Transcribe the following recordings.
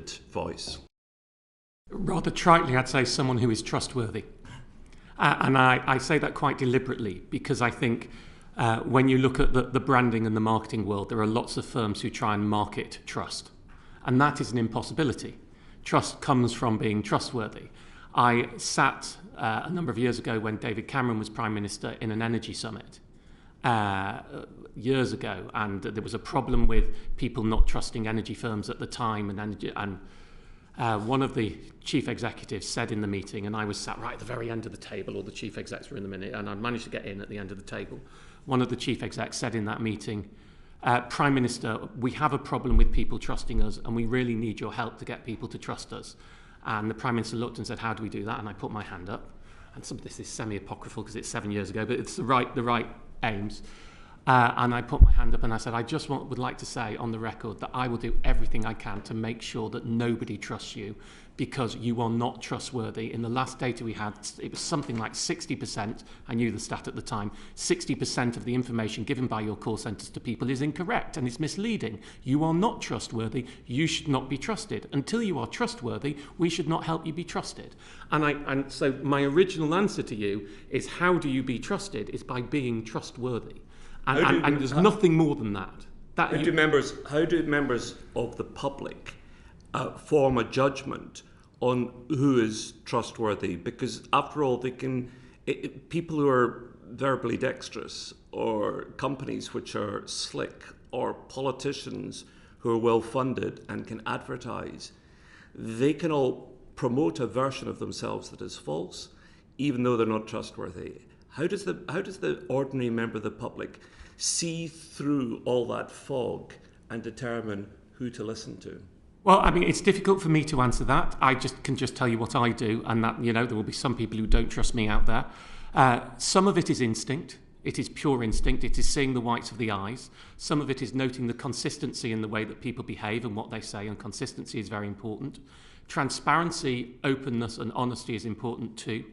voice? Rather tritely, I'd say someone who is trustworthy. And I say that quite deliberately because I think when you look at the branding and the marketing world, there are lots of firms who try and market trust. And that is an impossibility. Trust comes from being trustworthy. I sat a number of years ago when David Cameron was Prime Minister in an energy summit years ago, and there was a problem with people not trusting energy firms at the time, and one of the chief executives said in the meeting, and I was sat right at the very end of the table, all the chief execs were in the minute, and I managed to get in at the end of the table. One of the chief execs said in that meeting, Prime Minister, we have a problem with people trusting us, and we really need your help to get people to trust us. And the Prime Minister looked and said, how do we do that? And I put my hand up. And some of this is semi-apocryphal because it's 7 years ago, but it's the right aims. And I put my hand up and I said, I just would like to say on the record that I will do everything I can to make sure that nobody trusts you because you are not trustworthy. In the last data we had, it was something like 60%, I knew the stat at the time, 60% of the information given by your call centres to people is incorrect and it's misleading. You are not trustworthy, you should not be trusted. Until you are trustworthy, we should not help you be trusted. And so my original answer to you is how do you be trusted? It's by being trustworthy. And there's nothing more than that. How do members of the public form a judgment on who is trustworthy? Because after all, people who are verbally dexterous, or companies which are slick, or politicians who are well funded and can advertise, they can all promote a version of themselves that is false, even though they're not trustworthy. How does the ordinary member of the public see through all that fog and determine who to listen to? Well, I mean, it's difficult for me to answer that. I can just tell you what I do, and that, there will be some people who don't trust me out there. Some of it is instinct. It is pure instinct. It is seeing the whites of the eyes. Some of it is noting the consistency in the way that people behave and what they say, and consistency is very important. Transparency, openness, and honesty is important too.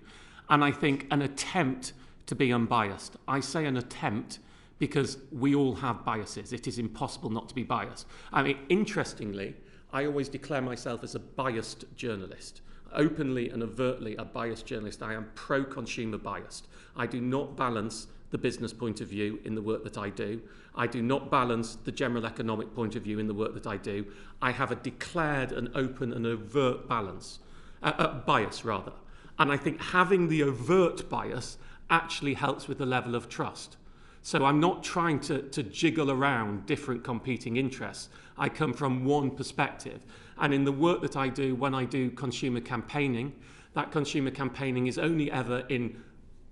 And I think an attempt to be unbiased. I say an attempt because we all have biases. It is impossible not to be biased. I mean, interestingly, I always declare myself as a biased journalist. Openly and overtly a biased journalist. I am pro-consumer biased. I do not balance the business point of view in the work that I do. I do not balance the general economic point of view in the work that I do. I have a declared and open and overt bias. And I think having the overt bias actually helps with the level of trust. So I'm not trying to jiggle around different competing interests. I come from one perspective. And in the work that I do, when I do consumer campaigning, that consumer campaigning is only ever in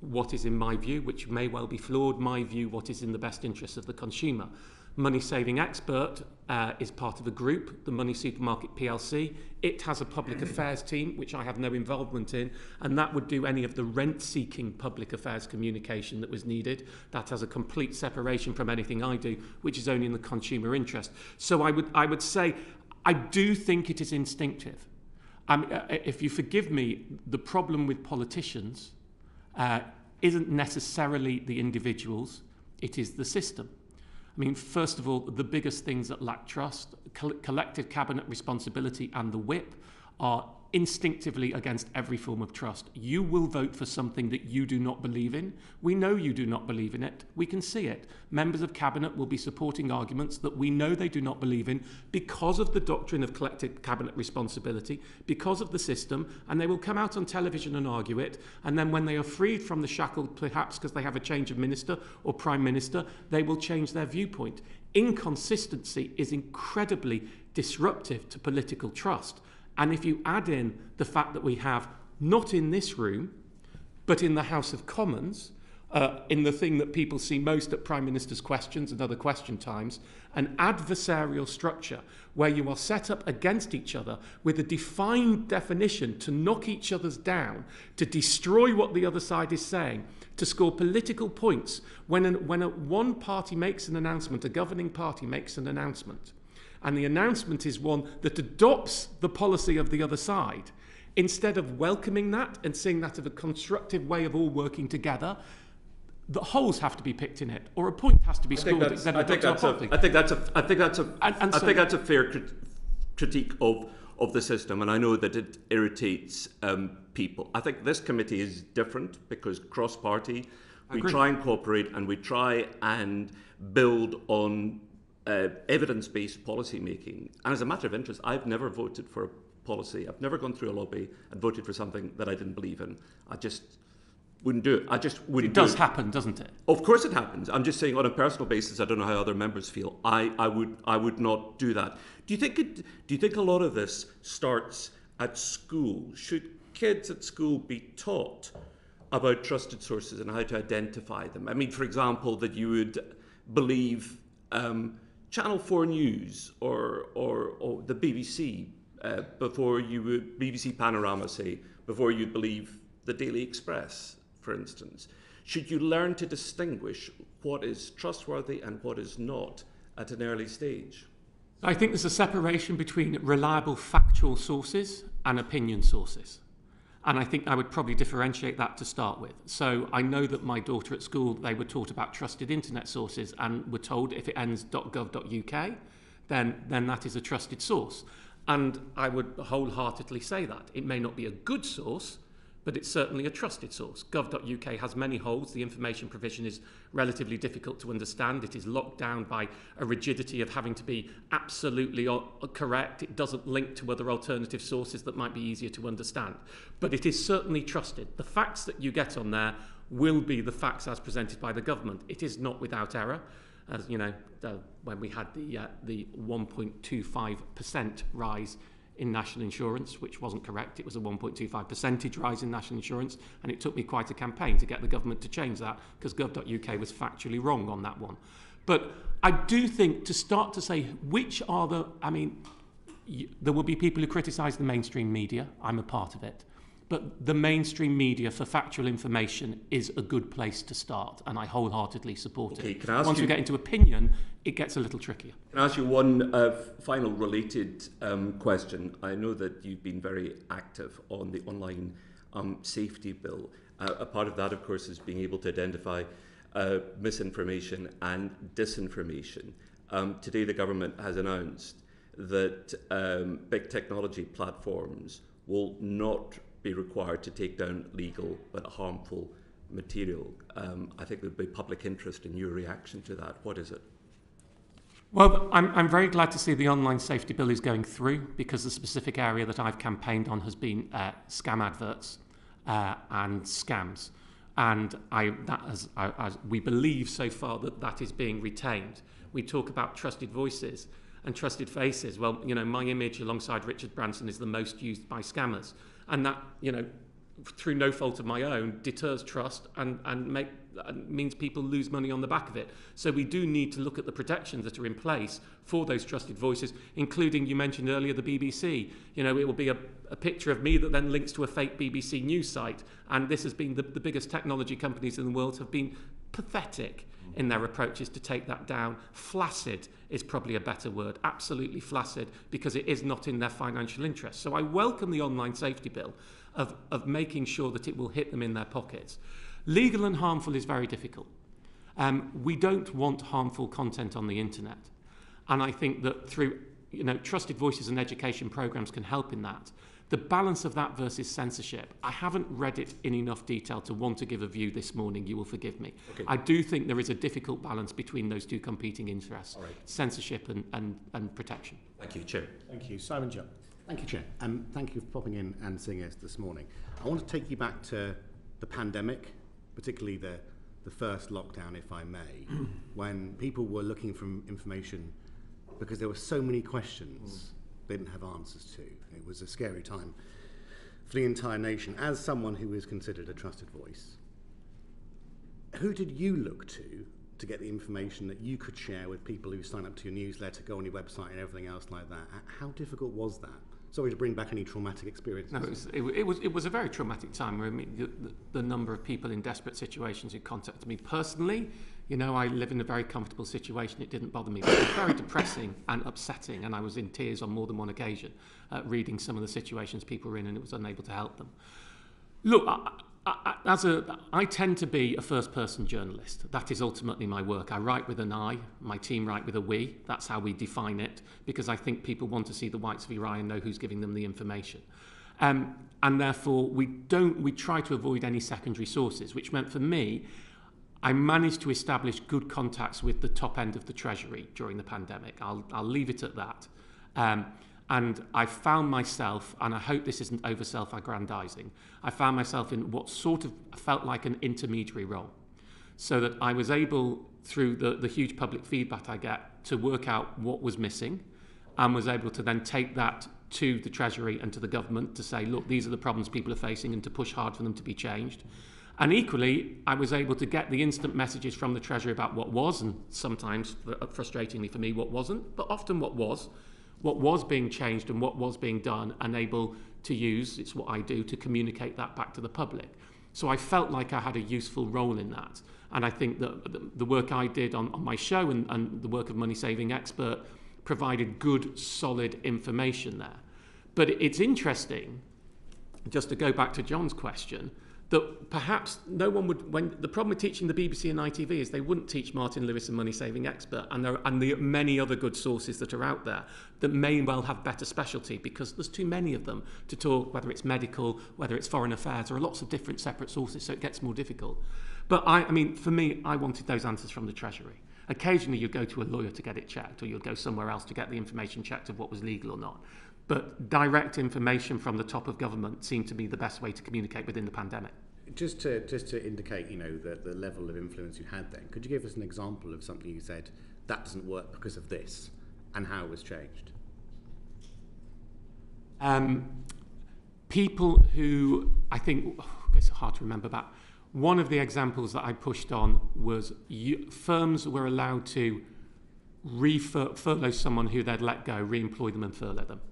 what is in my view, which may well be flawed, my view, what is in the best interest of the consumer. Money Saving Expert is part of a group, the Money Supermarket PLC. It has a public affairs team, which I have no involvement in, and that would do any of the rent-seeking public affairs communication that was needed. That has a complete separation from anything I do, which is only in the consumer interest. So I would say, I do think it is instinctive. If you forgive me, the problem with politicians isn't necessarily the individuals, it is the system. I mean, first of all, the biggest things that lack trust, collective cabinet responsibility and the whip are instinctively against every form of trust. You will vote for something that you do not believe in. We know you do not believe in it. We can see it. Members of cabinet will be supporting arguments that we know they do not believe in because of the doctrine of collective cabinet responsibility, because of the system, and they will come out on television and argue it. And then when they are freed from the shackle, perhaps because they have a change of minister or prime minister, they will change their viewpoint. Inconsistency is incredibly disruptive to political trust. And if you add in the fact that we have, not in this room, but in the House of Commons, in the thing that people see most at Prime Minister's questions and other question times, an adversarial structure where you are set up against each other with a defined definition to knock each other's down, to destroy what the other side is saying, to score political points. When one party makes an announcement, a governing party makes an announcement, and the announcement is one that adopts the policy of the other side, instead of welcoming that and seeing that as a constructive way of all working together, the holes have to be picked in it, or a point has to be scored. I think that's a fair critique of the system, and I know that it irritates people. I think this committee is different because cross-party, we try and cooperate and we try and build on evidence-based policy making. And as a matter of interest, I've never voted for a policy. I've never gone through a lobby and voted for something that I didn't believe in. I just wouldn't do it. I just wouldn't do it. It does happen, doesn't it? Of course it happens. I'm just saying on a personal basis, I don't know how other members feel. I would not do that. Do you think a lot of this starts at school? Should kids at school be taught about trusted sources and how to identify them? I mean, for example, that you would believe Channel 4 News or the BBC before you would, BBC Panorama, say, before you'd believe the Daily Express, for instance. Should you learn to distinguish what is trustworthy and what is not at an early stage? I think there's a separation between reliable factual sources and opinion sources. And I think I would probably differentiate that to start with. So I know that my daughter at school, they were taught about trusted internet sources and were told if it ends .gov.uk, then that is a trusted source. And I would wholeheartedly say that. It may not be a good source, but it's certainly a trusted source. Gov.uk has many holes. The information provision is relatively difficult to understand. It is locked down by a rigidity of having to be absolutely correct. It doesn't link to other alternative sources that might be easier to understand. But it is certainly trusted. The facts that you get on there will be the facts as presented by the government. It is not without error. As you know, when we had the 1.25% rise in national insurance, which wasn't correct. It was a 1.25% rise in national insurance, and it took me quite a campaign to get the government to change that because gov.uk was factually wrong on that one. But I do think to start to say which are the, I mean, there will be people who criticise the mainstream media. I'm a part of it. But the mainstream media for factual information is a good place to start, and I wholeheartedly support it. Can I ask Once we get into opinion, it gets a little trickier. Can I ask you one final related question? I know that you've been very active on the online safety bill. A part of that, of course, is being able to identify misinformation and disinformation. Today, the government has announced that big technology platforms will not be required to take down legal but harmful material. I think there would be public interest in your reaction to that. What is it? Well, I'm very glad to see the online safety bill is going through because the specific area that I've campaigned on has been scam adverts and scams. And we believe so far that is being retained. We talk about trusted voices and trusted faces. Well, you know, my image alongside Richard Branson is the most used by scammers. And that, you know, through no fault of my own, deters trust and means people lose money on the back of it. So we do need to look at the protections that are in place for those trusted voices, including, you mentioned earlier, the BBC. You know, it will be a picture of me that then links to a fake BBC news site. And this has been the biggest technology companies in the world have been pathetic in their approaches to take that down. Flaccid is probably a better word, absolutely flaccid, because it is not in their financial interest. So I welcome the online safety bill of making sure that it will hit them in their pockets. Legal and harmful is very difficult. We don't want harmful content on the internet. And I think that through trusted voices and education programs can help in that. The balance of that versus censorship, I haven't read it in enough detail to want to give a view this morning, you will forgive me. Okay. I do think there is a difficult balance between those two competing interests, right. Censorship and protection. Thank you, Chair. Thank you. Simon Jupp. Thank you, Chair. Thank you for popping in and seeing us this morning. I want to take you back to the pandemic, particularly the first lockdown, if I may, when people were looking for information because there were so many questions they didn't have answers to. It was a scary time for the entire nation. As someone who is considered a trusted voice, who did you look to get the information that you could share with people who sign up to your newsletter, go on your website and everything else like that? How difficult was that? Sorry to bring back any traumatic experiences. No, it was a very traumatic time. I mean, the number of people in desperate situations who contacted me personally, you know, I live in a very comfortable situation. It didn't bother me. But it was very depressing and upsetting, and I was in tears on more than one occasion reading some of the situations people were in, and it was unable to help them. Look, I tend to be a first-person journalist. That is ultimately my work. I write with an I, my team write with a we. That's how we define it, because I think people want to see the whites of your eye and know who's giving them the information. And therefore, we try to avoid any secondary sources, which meant for me, I managed to establish good contacts with the top end of the Treasury during the pandemic. I'll leave it at that. And I found myself, and I hope this isn't over self-aggrandizing, I found myself in what sort of felt like an intermediary role. So that I was able, through the huge public feedback I get, to work out what was missing, and was able to then take that to the Treasury and to the government to say, look, these are the problems people are facing, and to push hard for them to be changed. And equally, I was able to get the instant messages from the Treasury about what was, and sometimes, frustratingly for me, what wasn't, but often what was being changed and what was being done, and able to use, it's what I do, to communicate that back to the public. So I felt like I had a useful role in that. And I think that the work I did on my show and the work of Money Saving Expert provided good, solid information there. But it's interesting, just to go back to John's question, that perhaps no one would, when the problem with teaching the BBC and ITV is they wouldn't teach Martin Lewis and Money Saving Expert, and the many other good sources that are out there that may well have better specialty, because there's too many of them to talk, whether it's medical, whether it's foreign affairs, or lots of different separate sources, so it gets more difficult. But I mean, for me, I wanted those answers from the Treasury. Occasionally you'd go to a lawyer to get it checked, or you'd go somewhere else to get the information checked of what was legal or not. But direct information from the top of government seemed to be the best way to communicate within the pandemic. Just to indicate, the level of influence you had then, could you give us an example of something you said, that doesn't work because of this, and how it was changed? People who, I think, it's hard to remember, but one of the examples that I pushed on was firms were allowed to furlough someone who they'd let go, re-employ them and furlough them.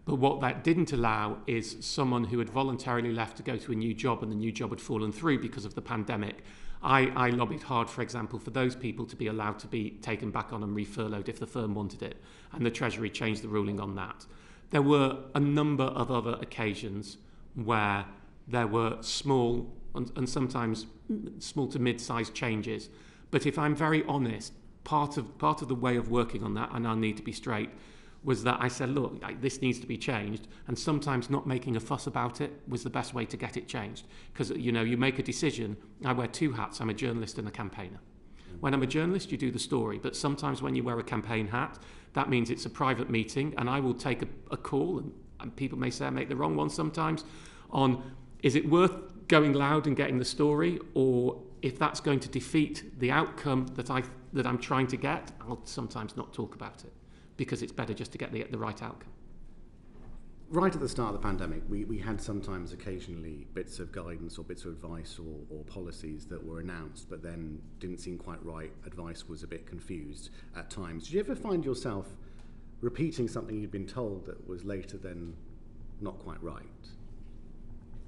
But what that didn't allow is someone who had voluntarily left to go to a new job, and the new job had fallen through because of the pandemic. I lobbied hard, for example, for those people to be allowed to be taken back on and re-furloughed if the firm wanted it, and the Treasury changed the ruling on that. There were a number of other occasions where there were small and sometimes small to mid-sized changes. But if I'm very honest, part of the way of working on that, and I'll need to be straight, was that I said, look, this needs to be changed, and sometimes not making a fuss about it was the best way to get it changed. Because, you make a decision. I wear two hats. I'm a journalist and a campaigner. When I'm a journalist, you do the story, but sometimes when you wear a campaign hat, that means it's a private meeting, and I will take a call, and people may say I make the wrong one sometimes, on is it worth going loud and getting the story, or if that's going to defeat the outcome that I'm trying to get, I'll sometimes not talk about it, because it's better just to get the right outcome. Right at the start of the pandemic, we had sometimes occasionally bits of guidance or bits of advice or policies that were announced but then didn't seem quite right. Advice was a bit confused at times. Did you ever find yourself repeating something you'd been told that was later then not quite right?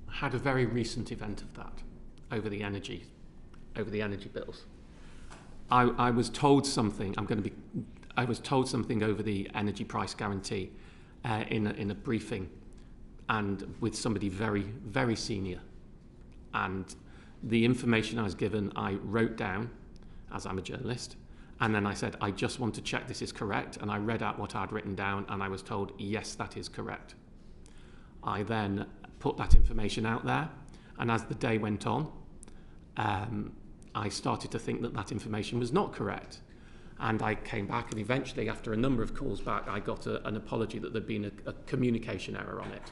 I had a very recent event of that over the energy bills. I was told something. I was told something over the energy price guarantee in a briefing, and with somebody very, very senior. And the information I was given, I wrote down, as I'm a journalist, and then I said, I just want to check this is correct, and I read out what I'd written down, and I was told, yes, that is correct. I then put that information out there, and as the day went on, I started to think that information was not correct. And I came back, and eventually, after a number of calls back, I got an apology that there'd been a communication error on it.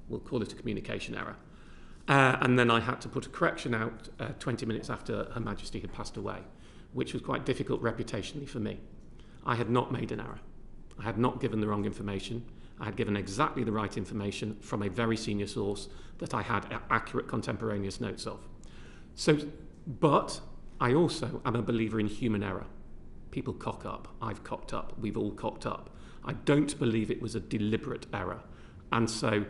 We'll call it a communication error. And then I had to put a correction out 20 minutes after Her Majesty had passed away, which was quite difficult reputationally for me. I had not made an error. I had not given the wrong information. I had given exactly the right information from a very senior source that I had accurate contemporaneous notes of. But I also am a believer in human error. People cock up. I've cocked up. We've all cocked up. I don't believe it was a deliberate error. And so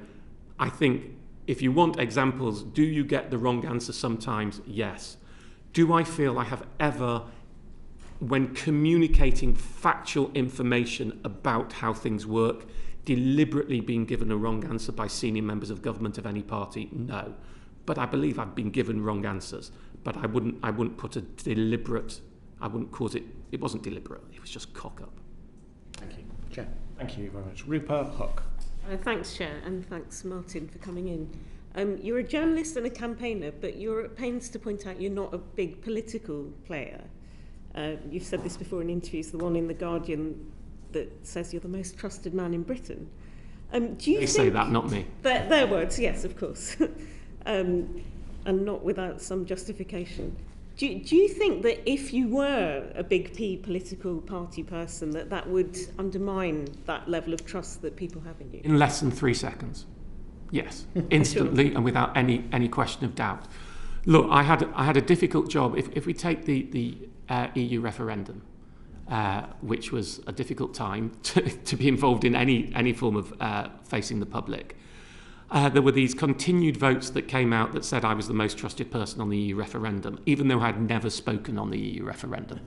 I think if you want examples, do you get the wrong answer sometimes? Yes. Do I feel I have ever, when communicating factual information about how things work, deliberately been given a wrong answer by senior members of government of any party? No. but I believe I've been given wrong answers. But I wouldn't put a deliberate, I wouldn't cause it, it wasn't deliberate, it was just cock up. Thank you. Chair. Thank you very much. Rupa Hook. Thanks, Chair, and thanks, Martin, for coming in. You're a journalist and a campaigner, but you're at pains to point out you're not a big political player. You've said this before in interviews, the one in The Guardian that says you're the most trusted man in Britain. They say that, not me. Their words, yes, of course. And not without some justification. Do you think that if you were a big P political party person, that would undermine that level of trust that people have in you? In less than 3 seconds. Yes, instantly. Sure. And without any question of doubt. Look, I had a difficult job. If we take the EU referendum, which was a difficult time to be involved in any form of facing the public, there were these continued votes that came out that said I was the most trusted person on the EU referendum, even though I had never spoken on the EU referendum.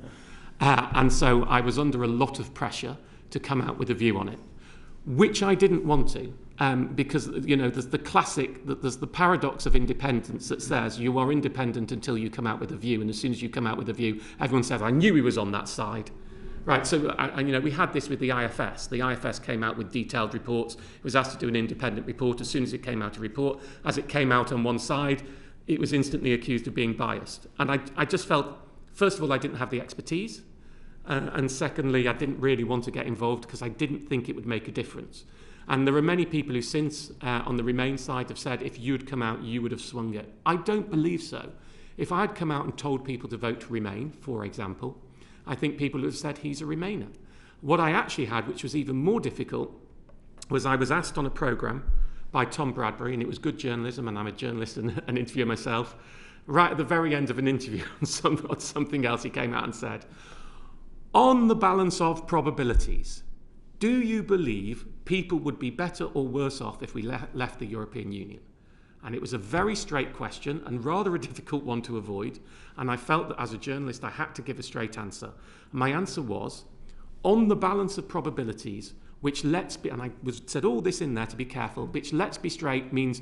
And so I was under a lot of pressure to come out with a view on it, which I didn't want to, because, you know, there's the paradox of independence that says you are independent until you come out with a view, and as soon as you come out with a view, everyone says, I knew he was on that side. Right, so you know, we had this with the IFS. The IFS came out with detailed reports. It was asked to do an independent report. As soon as it came out a report, as it came out on one side, it was instantly accused of being biased. And I just felt, first of all, I didn't have the expertise. And secondly, I didn't really want to get involved because I didn't think it would make a difference. And there are many people who since, on the Remain side, have said, if you'd come out, you would have swung it. I don't believe so. If I had come out and told people to vote to Remain, for example, I think people would have said he's a Remainer. What I actually had, which was even more difficult, was I was asked on a programme by Tom Bradbury, and it was good journalism, and I'm a journalist and an interviewer myself. Right at the very end of an interview on something else, he came out and said, on the balance of probabilities, do you believe people would be better or worse off if we left the European Union? And it was a very straight question and rather a difficult one to avoid. And I felt that as a journalist, I had to give a straight answer. And my answer was, on the balance of probabilities, which let's be, and I said all this in there to be careful, which let's be straight means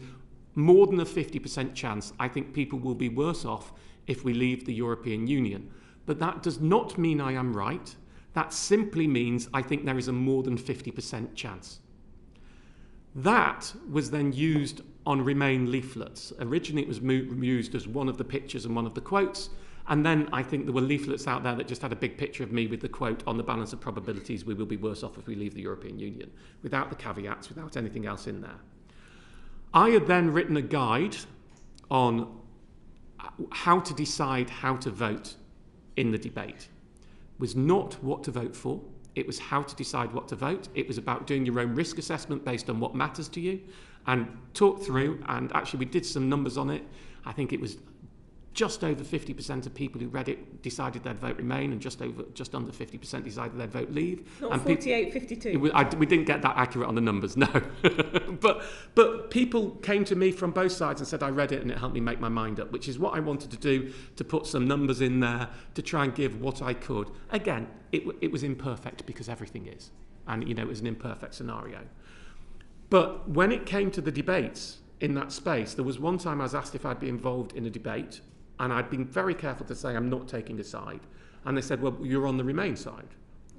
more than a 50% chance I think people will be worse off if we leave the European Union. But that does not mean I am right. That simply means I think there is a more than 50% chance. That was then used on Remain leaflets. Originally it was used as one of the pictures and one of the quotes, and then I think there were leaflets out there that just had a big picture of me with the quote, on the balance of probabilities we will be worse off if we leave the European Union, without the caveats, without anything else in there. I had then written a guide on how to decide how to vote in the debate. It was not what to vote for. It was how to decide what to vote. It was about doing your own risk assessment based on what matters to you and talk through, and actually we did some numbers on it. I think it was just over 50% of people who read it decided they'd vote Remain, and just under 50% decided they'd vote Leave. Not and 48, 52. We didn't get that accurate on the numbers, no. but people came to me from both sides and said I read it and it helped me make my mind up, which is what I wanted to do, to put some numbers in there, to try and give what I could. Again, it was imperfect because everything is. And, you know, it was an imperfect scenario. But when it came to the debates in that space, there was one time I was asked if I'd be involved in a debate, and I'd been very careful to say I'm not taking a side. And they said, well, you're on the Remain side.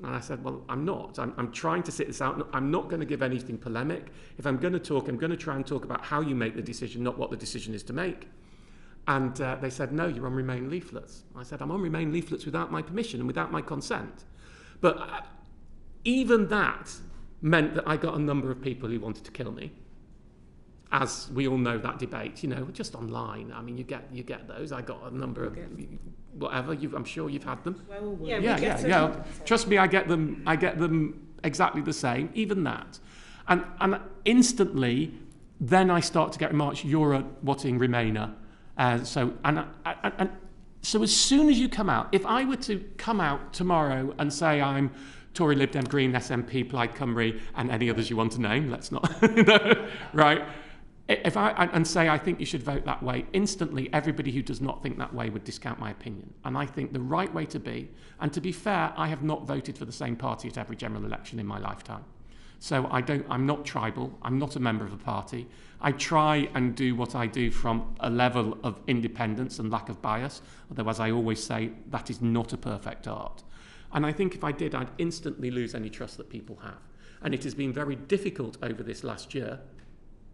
And I said, well, I'm not. I'm trying to sit this out. I'm not going to give anything polemic. If I'm going to talk, I'm going to try and talk about how you make the decision, not what the decision is to make. And they said, no, you're on Remain leaflets. I said, I'm on Remain leaflets without my permission and without my consent. But even that meant that I got a number of people who wanted to kill me. As we all know, that debate, you know, just online. I mean, you get those. I got a number of whatever. I'm sure you've had them. Yeah. Trust me, I get them exactly the same. Even that, and instantly, then I start to get remarks. You're a whatting Remainer, so as soon as you come out, if I were to come out tomorrow and say I'm Tory, Lib Dem, Green, SNP, Plaid Cymru, and any others you want to name, let's not, right? If and say I think you should vote that way, instantly everybody who does not think that way would discount my opinion. And I think the right way to be, and to be fair, I have not voted for the same party at every general election in my lifetime. So I'm not tribal. I'm not a member of a party. I try and do what I do from a level of independence and lack of bias. Although, as I always say, that is not a perfect art. And I think if I did, I'd instantly lose any trust that people have. And it has been very difficult over this last year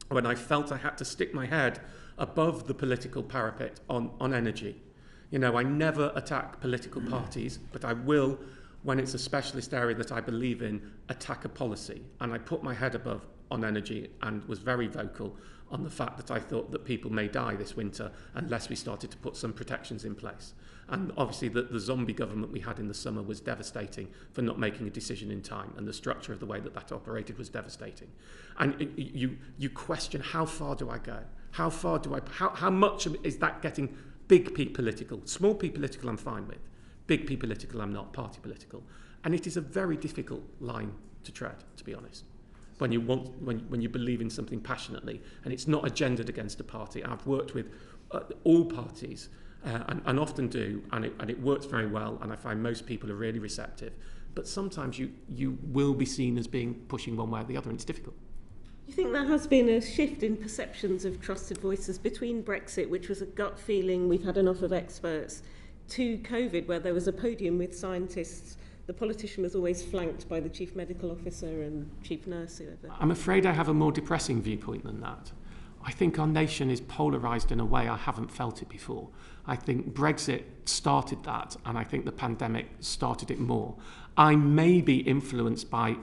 when I felt I had to stick my head above the political parapet on energy. You know, I never attack political parties, but I will, when it's a specialist area that I believe in, attack a policy. And I put my head above on energy and was very vocal on the fact that I thought that people may die this winter unless we started to put some protections in place. And obviously the zombie government we had in the summer was devastating for not making a decision in time, and the structure of the way that operated was devastating. And you question, how far do I go? How much is that getting big P political? Small P political I'm fine with. Big P political I'm not, party political. And it is a very difficult line to tread, to be honest. When you believe in something passionately, and it's not agendaed against a party. I've worked with all parties, and often do, and it works very well, and I find most people are really receptive. But sometimes you will be seen as being pushing one way or the other, and it's difficult. You think there has been a shift in perceptions of trusted voices between Brexit, which was a gut feeling, we've had enough of experts, to COVID, where there was a podium with scientists? The politician was always flanked by the chief medical officer and chief nurse, whoever. I'm afraid I have a more depressing viewpoint than that. I think our nation is polarised in a way I haven't felt it before. I think Brexit started that, and I think the pandemic started it more. I may be influenced by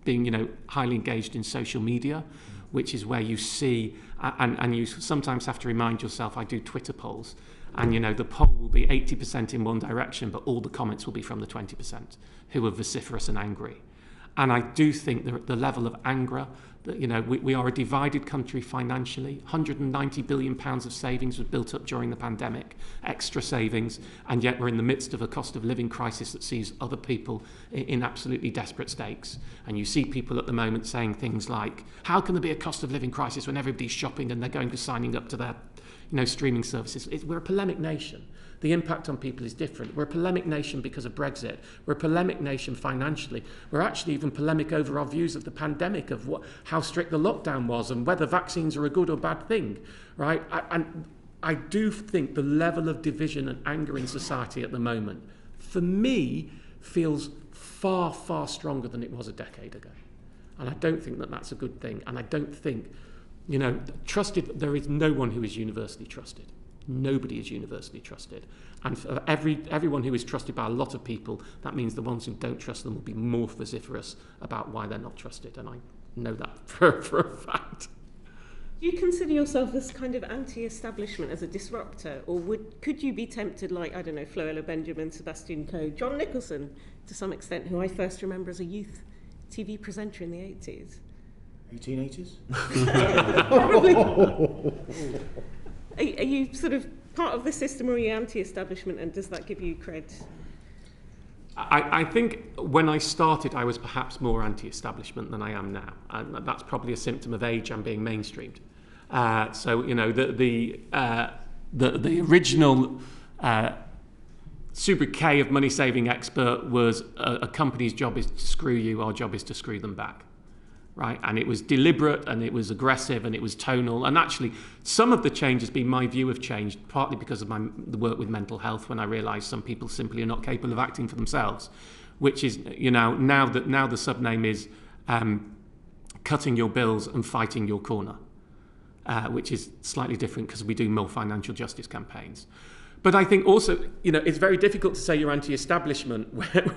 being highly engaged in social media, which is where you see, and you sometimes have to remind yourself, I do Twitter polls, and the poll will be 80% in one direction, but all the comments will be from the 20% who are vociferous and angry. And I do think the level of anger, that we are a divided country financially. £190 billion of savings was built up during the pandemic, extra savings, and yet we're in the midst of a cost of living crisis that sees other people in absolutely desperate stakes. And you see people at the moment saying things like, how can there be a cost of living crisis when everybody's shopping and they're going to signing up to their streaming services? We're a polemic nation. The impact on people is different. We're a polemic nation because of Brexit. We're a polemic nation financially. We're actually even polemic over our views of the pandemic, of how strict the lockdown was and whether vaccines are a good or bad thing, right? And I do think the level of division and anger in society at the moment, for me, feels far, far stronger than it was a decade ago. And I don't think that that's a good thing. And I don't think, trusted, there is no one who is universally trusted. Nobody is universally trusted. And for everyone who is trusted by a lot of people, that means the ones who don't trust them will be more vociferous about why they're not trusted. And I know that for a fact. Do you consider yourself as kind of anti-establishment, as a disruptor? Or could you be tempted like, I don't know, Floella Benjamin, Sebastian Coe, John Nicholson, to some extent, who I first remember as a youth TV presenter in the 80s? 1880s? Probably. Are you sort of part of the system, or are you anti-establishment, and does that give you cred? I think when I started, I was perhaps more anti-establishment than I am now, and that's probably a symptom of age and being mainstreamed. The original sobriquet of money-saving expert was a company's job is to screw you, our job is to screw them back. Right, and it was deliberate, and it was aggressive, and it was tonal. And actually, some of the change has been my view of change, partly because of the work with mental health, when I realised some people simply are not capable of acting for themselves. Which is, now the subname is cutting your bills and fighting your corner, which is slightly different because we do more financial justice campaigns. But I think also, it's very difficult to say you're anti-establishment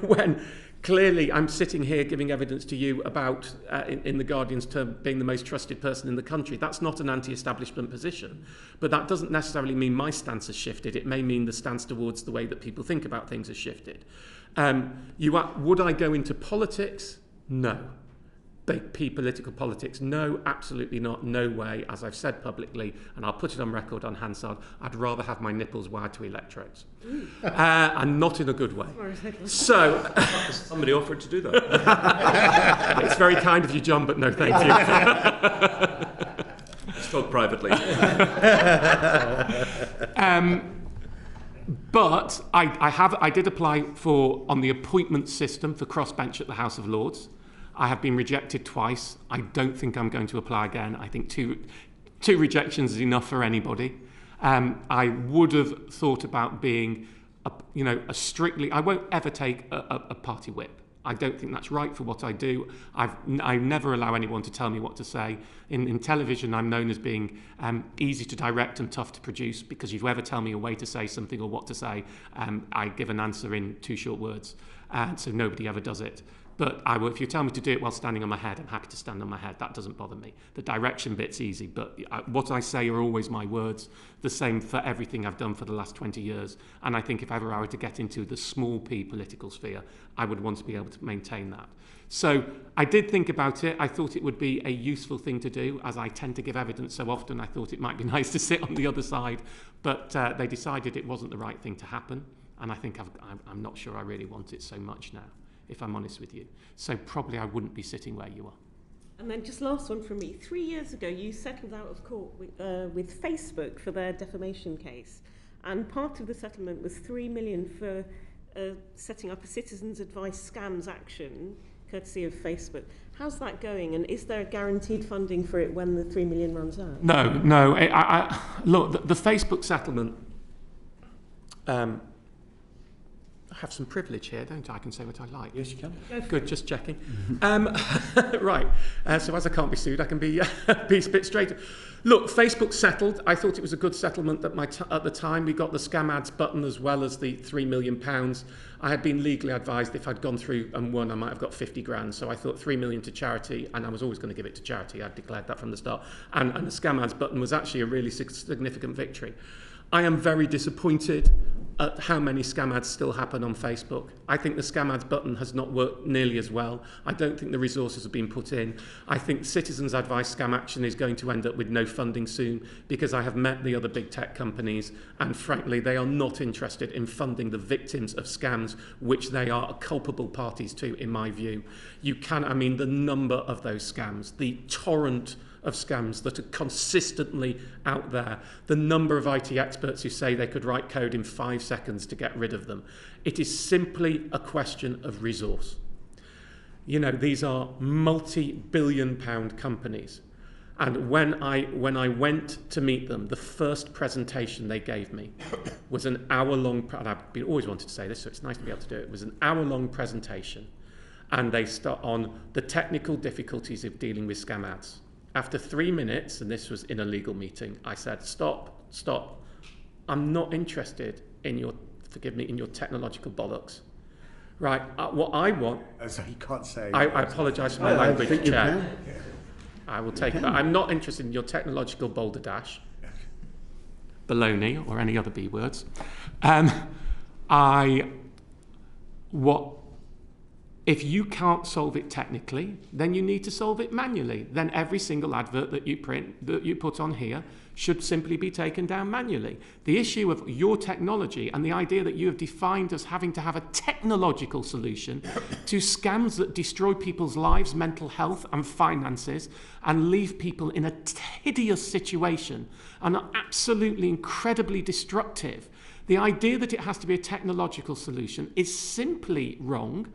when clearly I'm sitting here giving evidence to you about, in the Guardian's term, being the most trusted person in the country. That's not an anti-establishment position. But that doesn't necessarily mean my stance has shifted. It may mean the stance towards the way that people think about things has shifted. Would I go into politics? No. Big P political politics? No, absolutely not. No way. As I've said publicly, and I'll put it on record on Hansard, I'd rather have my nipples wired to electrodes. And not in a good way. So somebody offered to do that. It's very kind of you, John, but no thank you. Let's talk privately. But I did apply on the appointment system for crossbench at the House of Lords. I have been rejected twice. I don't think I'm going to apply again. I think two rejections is enough for anybody. I would have thought about being, a strictly. I won't ever take a party whip. I don't think that's right for what I do. I never allow anyone to tell me what to say. In television, I'm known as being easy to direct and tough to produce, because if you ever tell me a way to say something or what to say, I give an answer in 2 short words, so nobody ever does it. But if you tell me to do it while standing on my head, I'm happy to stand on my head. That doesn't bother me. The direction bit's easy, but what I say are always my words, the same for everything I've done for the last 20 years. And I think if ever I were to get into the small p political sphere, I would want to be able to maintain that. So I did think about it. I thought it would be a useful thing to do, as I tend to give evidence so often. I thought it might be nice to sit on the other side, but they decided it wasn't the right thing to happen. And I think I'm not sure I really want it so much now, if I'm honest with you. So probably I wouldn't be sitting where you are. And then just last one from me. 3 years ago, you settled out of court with Facebook for their defamation case. And part of the settlement was $3 million for setting up a citizens' advice scams action, courtesy of Facebook. How's that going? And is there guaranteed funding for it when the $3 million runs out? No. Look, the Facebook settlement... I have some privilege here, don't I? I can say what I like. Yes, you can. Good, just checking. Right, so as I can't be sued, I can be a bit straighter. Look, Facebook settled. I thought it was a good settlement at the time. We got the scam ads button as well as the £3 million. I had been legally advised if I'd gone through and won, I might have got 50 grand. So I thought 3 million to charity, and I was always going to give it to charity. I'd declared that from the start. And the scam ads button was actually a really significant victory. I am very disappointed at how many scam ads still happen on Facebook. I think the scam ads button has not worked nearly as well. I don't think the resources have been put in. I think citizens' advice scam action is going to end up with no funding soon, because I have met the other big tech companies, and frankly, they are not interested in funding the victims of scams, which they are culpable parties to, in my view. The number of those scams, the torrent of scams that are consistently out there, the number of IT experts who say they could write code in 5 seconds to get rid of them. It is simply a question of resource. These are multi-billion-pound companies. And when I went to meet them, the first presentation they gave me was an hour-long, and I've always wanted to say this, so it's nice to be able to do it. It was an hour-long presentation, and they start on the technical difficulties of dealing with scam ads. After 3 minutes, and this was in a legal meeting, I said, stop. I'm not interested in your technological bollocks. Right, what I want... So you can't say... I apologise for my language, Chair. I will take it. I'm not interested in your technological balderdash, baloney, or any other B words. If you can't solve it technically, then you need to solve it manually. Then every single advert that you print, that you put on here, should simply be taken down manually. The issue of your technology and the idea that you have defined as having to have a technological solution to scams that destroy people's lives, mental health and finances, and leave people in a hideous situation and are absolutely incredibly destructive. The idea that it has to be a technological solution is simply wrong.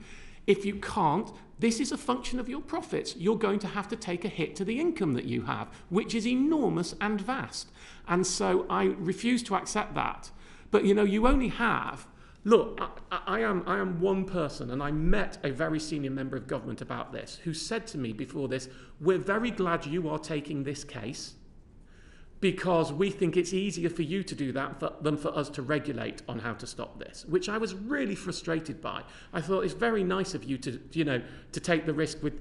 If you can't, this is a function of your profits. You're going to have to take a hit to the income that you have, which is enormous and vast. And so I refuse to accept that. But you only have... Look, I am one person, and I met a very senior member of government about this, who said to me before this, we're very glad you are taking this case, because we think it's easier for you to do that than for us to regulate on how to stop this, which I was really frustrated by. I thought it's very nice of you to take the risk with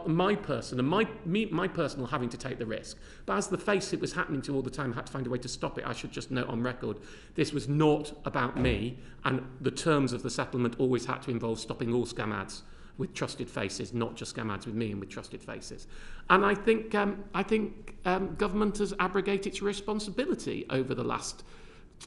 my person and my personal having to take the risk. But as the face it was happening to all the time, I had to find a way to stop it. I should just note on record, this was not about me, and the terms of the settlement always had to involve stopping all scam ads with trusted faces, not just scam ads with me and with trusted faces. And I think government has abrogated its responsibility over the last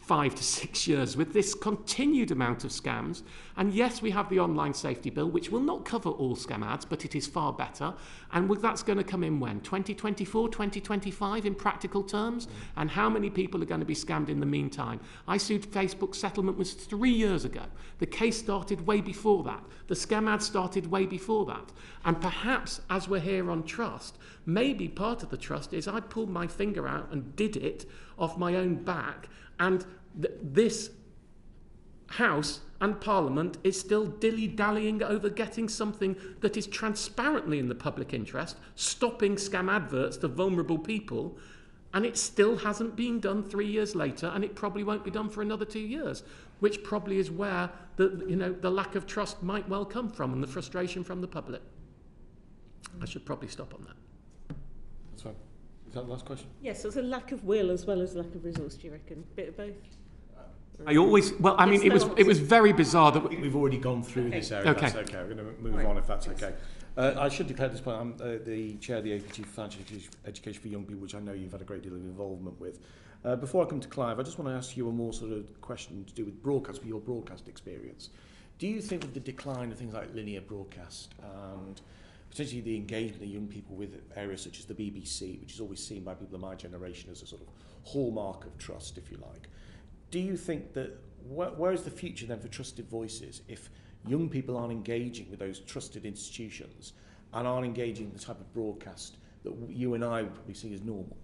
5 to 6 years with this continued amount of scams. And yes, we have the online safety bill, which will not cover all scam ads, but it is far better. And that's going to come in when? 2024, 2025 in practical terms? And how many people are going to be scammed in the meantime? I sued Facebook, settlement was 3 years ago. The case started way before that. The scam ads started way before that. And perhaps, as we're here on trust, maybe part of the trust is I pulled my finger out and did it off my own back, and this House and Parliament is still dilly-dallying over getting something that is transparently in the public interest, stopping scam adverts to vulnerable people, and it still hasn't been done 3 years later, and it probably won't be done for another 2 years, which probably is where the lack of trust might well come from and the frustration from the public. I should probably stop on that. That's fine. Is that the last question? Yes, there's a lack of will as well as lack of resource, do you reckon? Bit of both? It was very bizarre that I think we've already gone through this area. Okay. That's okay. We're going to move on if that's okay. I should declare at this point I'm the chair of the APT for Financial Education for Young People, which I know you've had a great deal of involvement with. Before I come to Clive, I just want to ask you a more sort of question to do with broadcast, with your broadcast experience. Do you think with the decline of things like linear broadcast and potentially the engagement of young people with areas such as the BBC, which is always seen by people of my generation as a sort of hallmark of trust, if you like, do you think that where is the future then for trusted voices if young people aren't engaging with those trusted institutions and aren't engaging with the type of broadcast that you and I would probably see as normal?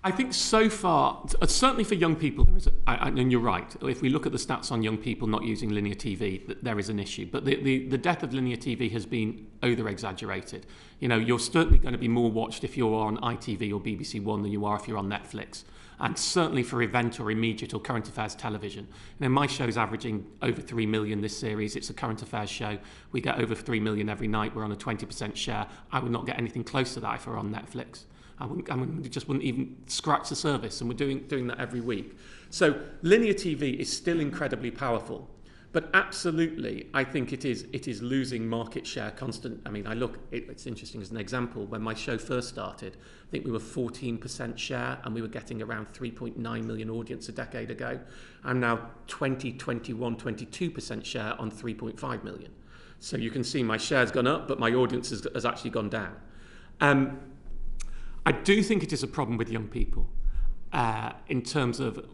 I think so far, certainly for young people, there is, and you're right, if we look at the stats on young people not using linear TV, there is an issue. But the death of linear TV has been over-exaggerated. You're certainly going to be more watched if you're on ITV or BBC One than you are if you're on Netflix. And certainly for event or immediate or current affairs television. My show's averaging over 3 million this series. It's a current affairs show. We get over 3 million every night. We're on a 20% share. I would not get anything close to that if I were on Netflix. I just wouldn't even scratch the service, and we're doing that every week. So linear TV is still incredibly powerful, but absolutely, I think it is losing market share constant. It's interesting as an example. When my show first started, I think we were 14% share, and we were getting around 3.9 million audience a decade ago. I'm now 20, 21, 22% share on 3.5 million. So you can see my share's gone up, but my audience has actually gone down. I do think it is a problem with young people in terms of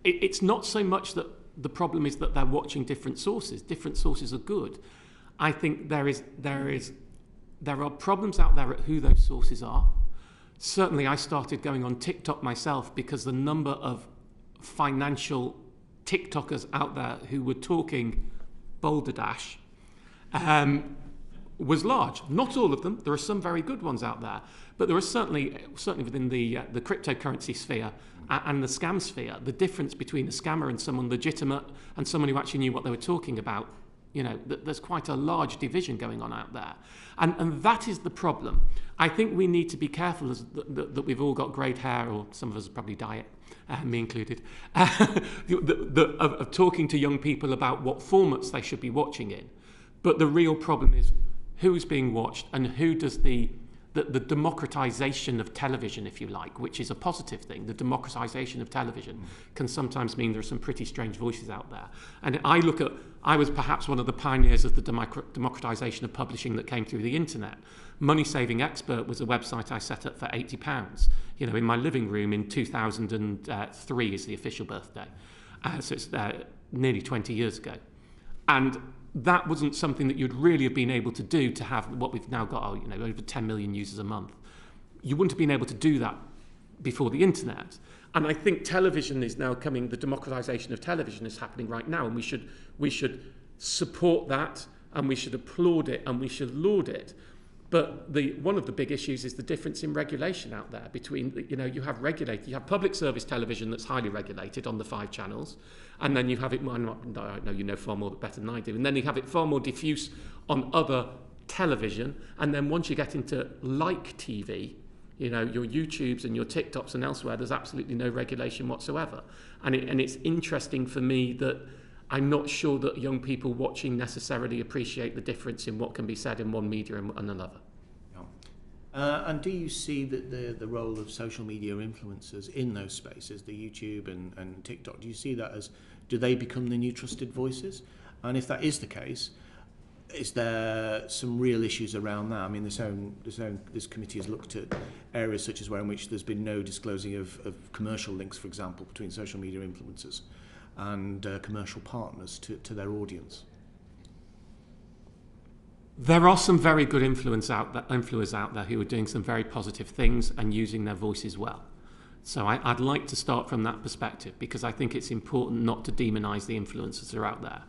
it's not so much that the problem is that they're watching different sources. Different sources are good. I think there are problems out there at who those sources are. Certainly, I started going on TikTok myself because the number of financial TikTokers out there who were talking balderdash was large. Not all of them. There are some very good ones out there. But there are certainly within the cryptocurrency sphere and the scam sphere, the difference between a scammer and someone legitimate and someone who actually knew what they were talking about, there's quite a large division going on out there. And that is the problem. I think we need to be careful that we've all got greyed hair, or some of us probably dye it, me included, of talking to young people about what formats they should be watching in. But the real problem is who's being watched and who does the democratization of television, if you like, which is a positive thing. The democratization of television can sometimes mean there are some pretty strange voices out there. And I was perhaps one of the pioneers of the democratization of publishing that came through the internet. Money Saving Expert was a website I set up for £80, in my living room in 2003 is the official birthday. So it's nearly 20 years ago. And that wasn't something that you'd really have been able to do to have what we've now got, over 10 million users a month. You wouldn't have been able to do that before the internet. And I think television is now coming, the democratization of television is happening right now, and we should support that, and we should applaud it, and we should laud it. But one of the big issues is the difference in regulation out there between, you have public service television that's highly regulated on the 5 channels, and then you have it, I know you know far more better than I do, and then you have it far more diffuse on other television, and then once you get into like TV, your YouTubes and your TikToks and elsewhere, there's absolutely no regulation whatsoever. And it's interesting for me that I'm not sure that young people watching necessarily appreciate the difference in what can be said in one media and another. And do you see that the role of social media influencers in those spaces, the YouTube and TikTok, do you see that as, do they become the new trusted voices? And if that is the case, is there some real issues around that? I mean, this committee has looked at areas such as where in which there's been no disclosing of commercial links, for example, between social media influencers and commercial partners to their audience. There are some very good influencers out there who are doing some very positive things and using their voices well. So I'd like to start from that perspective, because I think it's important not to demonise the influencers that are out there.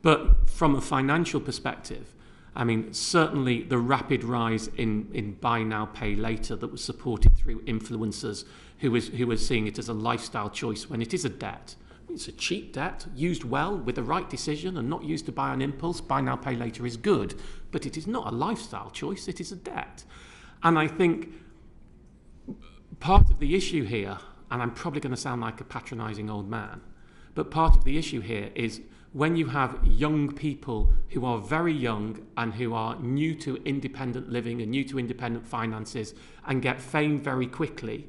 But from a financial perspective, I mean, certainly the rapid rise in buy now, pay later that was supported through influencers who was seeing it as a lifestyle choice when it is a debt. It's a cheap debt, used well with the right decision and not used to buy on impulse. Buy now, pay later is good, but it is not a lifestyle choice, it is a debt. And I think part of the issue here, and I'm probably going to sound like a patronising old man, but part of the issue here is when you have young people who are very young and who are new to independent living and new to independent finances and get fame very quickly,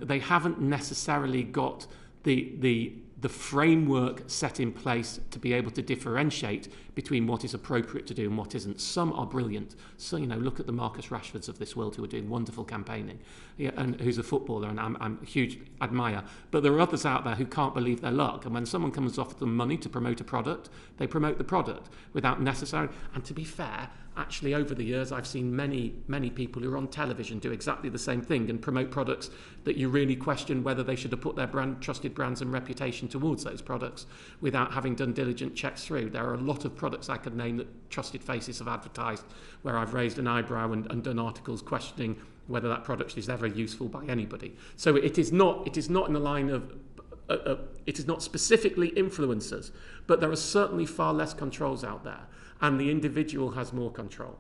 they haven't necessarily got the framework set in place to be able to differentiate between what is appropriate to do and what isn't. Some are brilliant. So, look at the Marcus Rashfords of this world who are doing wonderful campaigning, and who's a footballer, and I'm a huge admirer. But there are others out there who can't believe their luck. And when someone comes off them money to promote a product, they promote the product without necessarily. And to be fair, actually, over the years, I've seen many people who are on television do exactly the same thing and promote products that you really question whether they should have put their trusted brands and reputation towards those products without having done diligent checks through. There are a lot of products I could name that trusted faces have advertised where I've raised an eyebrow and done articles questioning whether that product is ever useful by anybody. So it is not in the line of it is not specifically influencers, but there are certainly far less controls out there, and the individual has more control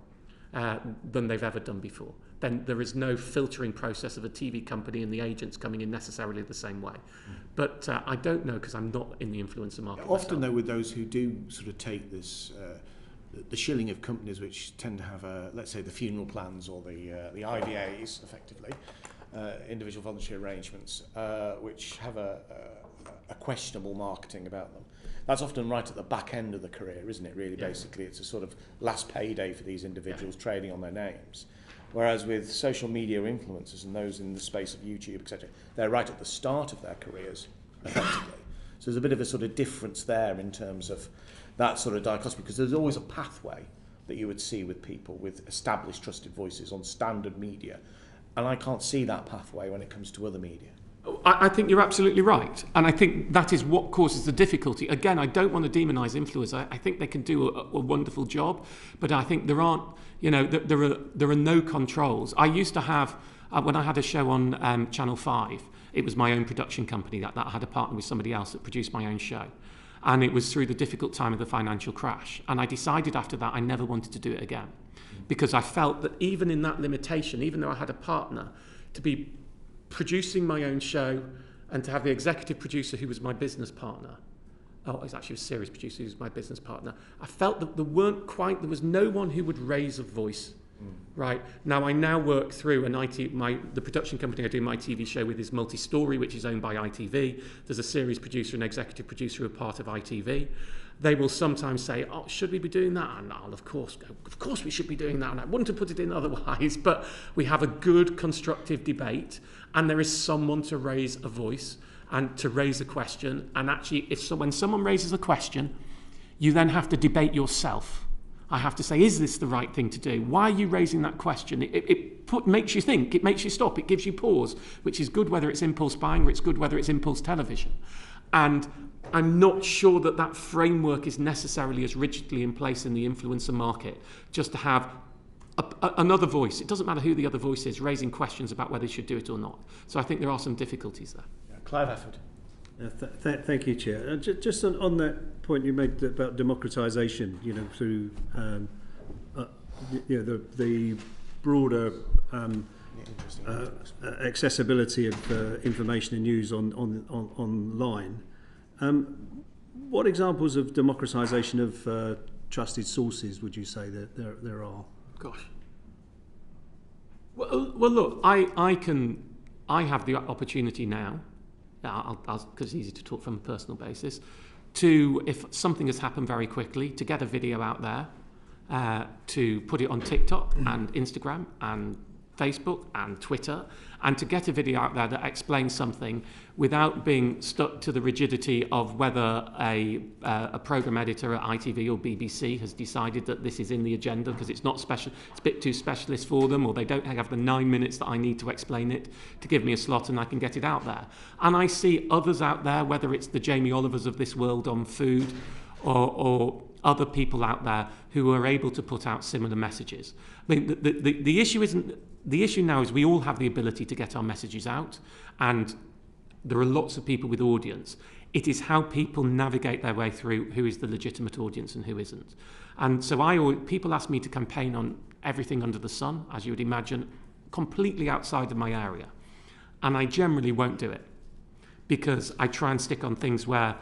than they've ever done before. Then there is no filtering process of a TV company and the agents coming in necessarily the same way. But I don't know, because I'm not in the influencer market. Often, though, with those who do sort of take this, the shilling of companies which tend to have, let's say, the funeral plans or the IVAs, effectively, individual voluntary arrangements, which have a questionable marketing about them. That's often right at the back end of the career, isn't it, really? Yeah. Basically, it's a sort of last payday for these individuals trading on their names. Whereas with social media influencers and those in the space of YouTube, etc., they're right at the start of their careers, effectively. So there's a bit of a sort of difference there in terms of that sort of dichotomy, because there's always a pathway that you would see with people with established trusted voices on standard media. And I can't see that pathway when it comes to other media. I think you're absolutely right. And I think that is what causes the difficulty. Again, I don't want to demonise influencers. I think they can do a wonderful job, but I think there aren't, there are no controls. I used to have, when I had a show on Channel 5, it was my own production company that I had a partner with somebody else that produced my own show. And it was through the difficult time of the financial crash. And I decided after that I never wanted to do it again, because I felt that even in that limitation, even though I had a partner, to be producing my own show and to have the executive producer who was my business partner, he's actually a series producer who's my business partner, I felt that there was no one who would raise a voice. Right now, I now work through the production company I do my TV show with is Multi-Story, which is owned by ITV. There's a series producer and executive producer who are part of ITV. They will sometimes say, "Oh, should we be doing that?" And I'll of course go, "Of course we should be doing that." And I wouldn't have put it in otherwise. But we have a good, constructive debate, and there is someone to raise a voice and to raise a question. And actually, when someone raises a question, you then have to debate yourself. I have to say, is this the right thing to do? Why are you raising that question? It makes you think, it makes you stop, it gives you pause, which is good whether it's impulse buying or it's good whether it's impulse television. And I'm not sure that framework is necessarily as rigidly in place in the influencer market, just to have another voice. It doesn't matter who the other voice is, raising questions about whether you should do it or not. So I think there are some difficulties there. Yeah. Clive Efford. Thank you, Chair. Just on that point you made about democratisation, through the broader accessibility of information and news online. What examples of democratisation of trusted sources would you say that there are? Gosh. Well, look, I have the opportunity now, because it's easy to talk from a personal basis, to, if something has happened very quickly, to get a video out there, to put it on TikTok and Instagram and Facebook and Twitter, and to get a video out there that explains something without being stuck to the rigidity of whether a program editor at ITV or BBC has decided that this is in the agenda because it's not special, it's a bit too specialist for them, or they don't have the 9 minutes that I need to explain it to give me a slot and I can get it out there. And I see others out there, whether it's the Jamie Olivers of this world on food, or other people out there who are able to put out similar messages. I mean, the issue isn't. The issue now is we all have the ability to get our messages out, and there are lots of people with audience. It is how people navigate their way through who is the legitimate audience and who isn't. And so people ask me to campaign on everything under the sun, as you would imagine, completely outside of my area. And I generally won't do it because I try and stick on things where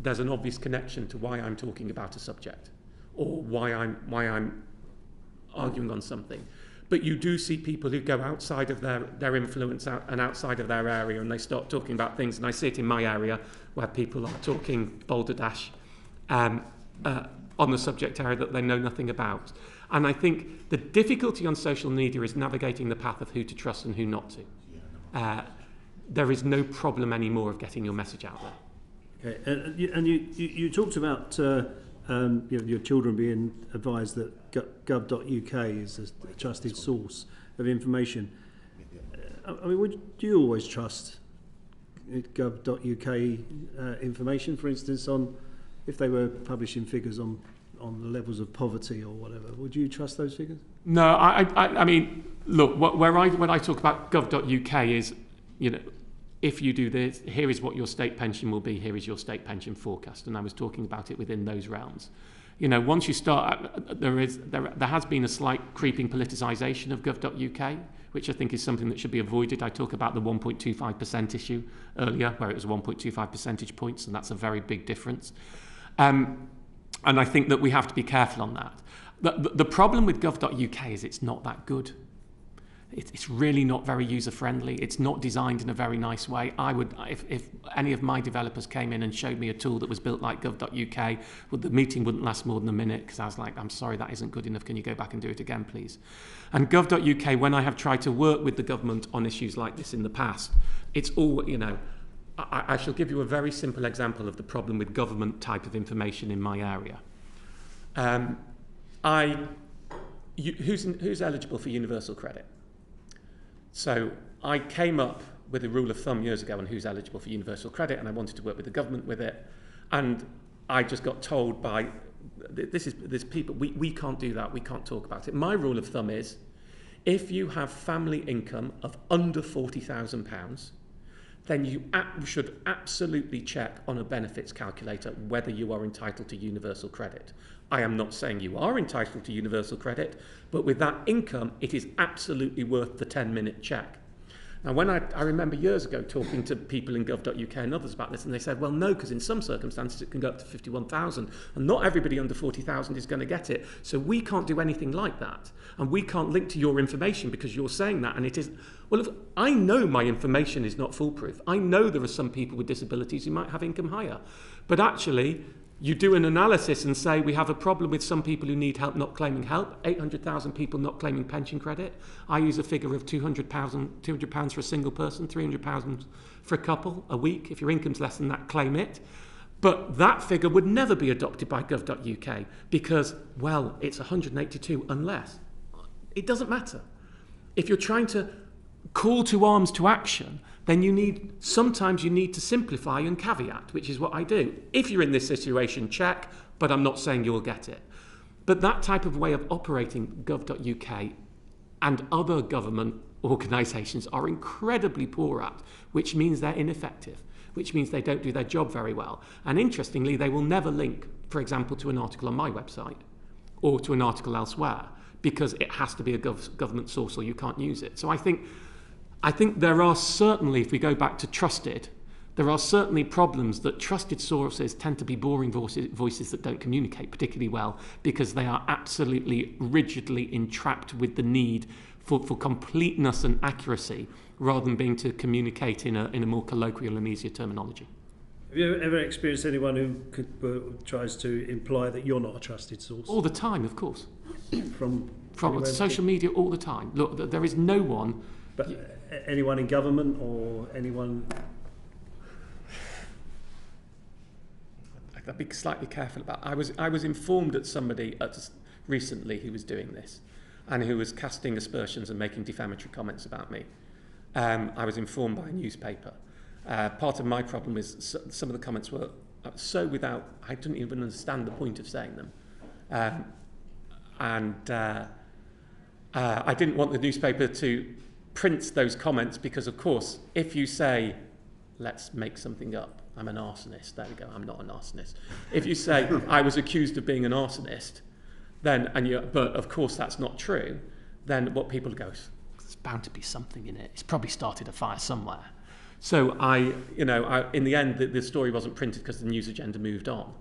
there's an obvious connection to why I'm talking about a subject or why I'm arguing on something. But you do see people who go outside of their influence and outside of their area, and they start talking about things. And I see it in my area where people are talking balderdash on the subject area that they know nothing about. And I think the difficulty on social media is navigating the path of who to trust and who not to. There is no problem anymore of getting your message out there. Okay, and you talked about your children being advised that gov.uk is a trusted source of information. I mean, would you always trust gov.uk information, for instance, on if they were publishing figures on the levels of poverty or whatever? Would you trust those figures? No, I mean, look, when I talk about gov.uk is, if you do this, here is what your state pension will be, here is your state pension forecast. And I was talking about it within those realms. Once you start, there has been a slight creeping politicisation of gov.uk, which I think is something that should be avoided. I talk about the 1.25% issue earlier, where it was 1.25 percentage points, and that's a very big difference. And I think that we have to be careful on that. The problem with gov.uk is it's not that good. It's really not very user-friendly. It's not designed in a very nice way. I would, if any of my developers came in and showed me a tool that was built like gov.uk, the meeting wouldn't last more than a minute because I was like, I'm sorry, that isn't good enough. Can you go back and do it again, please? And gov.uk, when I have tried to work with the government on issues like this in the past, it's all, I shall give you a very simple example of the problem with government type of information in my area. Who's eligible for universal credit? So I came up with a rule of thumb years ago on who's eligible for universal credit, and I wanted to work with the government with it. And I just got told by, there's people, we can't do that, we can't talk about it. My rule of thumb is, if you have family income of under £40,000, then you should absolutely check on a benefits calculator whether you are entitled to universal credit. I am not saying you are entitled to universal credit, but with that income, it is absolutely worth the 10-minute check. Now, when I remember years ago talking to people in gov.uk and others about this, and they said, well, no, because in some circumstances it can go up to 51,000, and not everybody under 40,000 is going to get it. So we can't do anything like that, and we can't link to your information because you're saying that, and it is. Well, if I know my information is not foolproof. I know there are some people with disabilities who might have income higher, but actually, you do an analysis and say we have a problem with some people who need help not claiming help, 800,000 people not claiming pension credit. I use a figure of £200 for a single person, £300 for a couple a week. If your income's less than that, claim it. But that figure would never be adopted by gov.uk because, well, it's 182 unless. It doesn't matter. If you're trying to call to arms to action, then sometimes you need to simplify and caveat, which is what I do. If you're in this situation, check, but I'm not saying you'll get it. But that type of way of operating gov.uk and other government organisations are incredibly poor at, which means they're ineffective, which means they don't do their job very well. And interestingly, they will never link, for example, to an article on my website or to an article elsewhere, because it has to be a government source or you can't use it. So I think there are certainly, if we go back to trusted, there are certainly problems that trusted sources tend to be boring voices that don't communicate particularly well because they are absolutely rigidly entrapped with the need for completeness and accuracy, rather than being to communicate in a more colloquial and easier terminology. Have you ever experienced anyone who tries to imply that you're not a trusted source? All the time, of course. From Social media all the time. Look, there is no one... But anyone in government or anyone... I'd be slightly careful about. I was informed that somebody recently who was doing this, and who was casting aspersions and making defamatory comments about me. I was informed by a newspaper. Part of my problem is some of the comments were so without. I didn't even understand the point of saying them, and I didn't want the newspaper to print those comments because, of course, if you say, "Let's make something up," I'm an arsonist. There we go. I'm not an arsonist. If you say I was accused of being an arsonist, then but of course that's not true. Then what people go, there's bound to be something in it. It's probably started a fire somewhere. So in the end, the story wasn't printed because the news agenda moved on.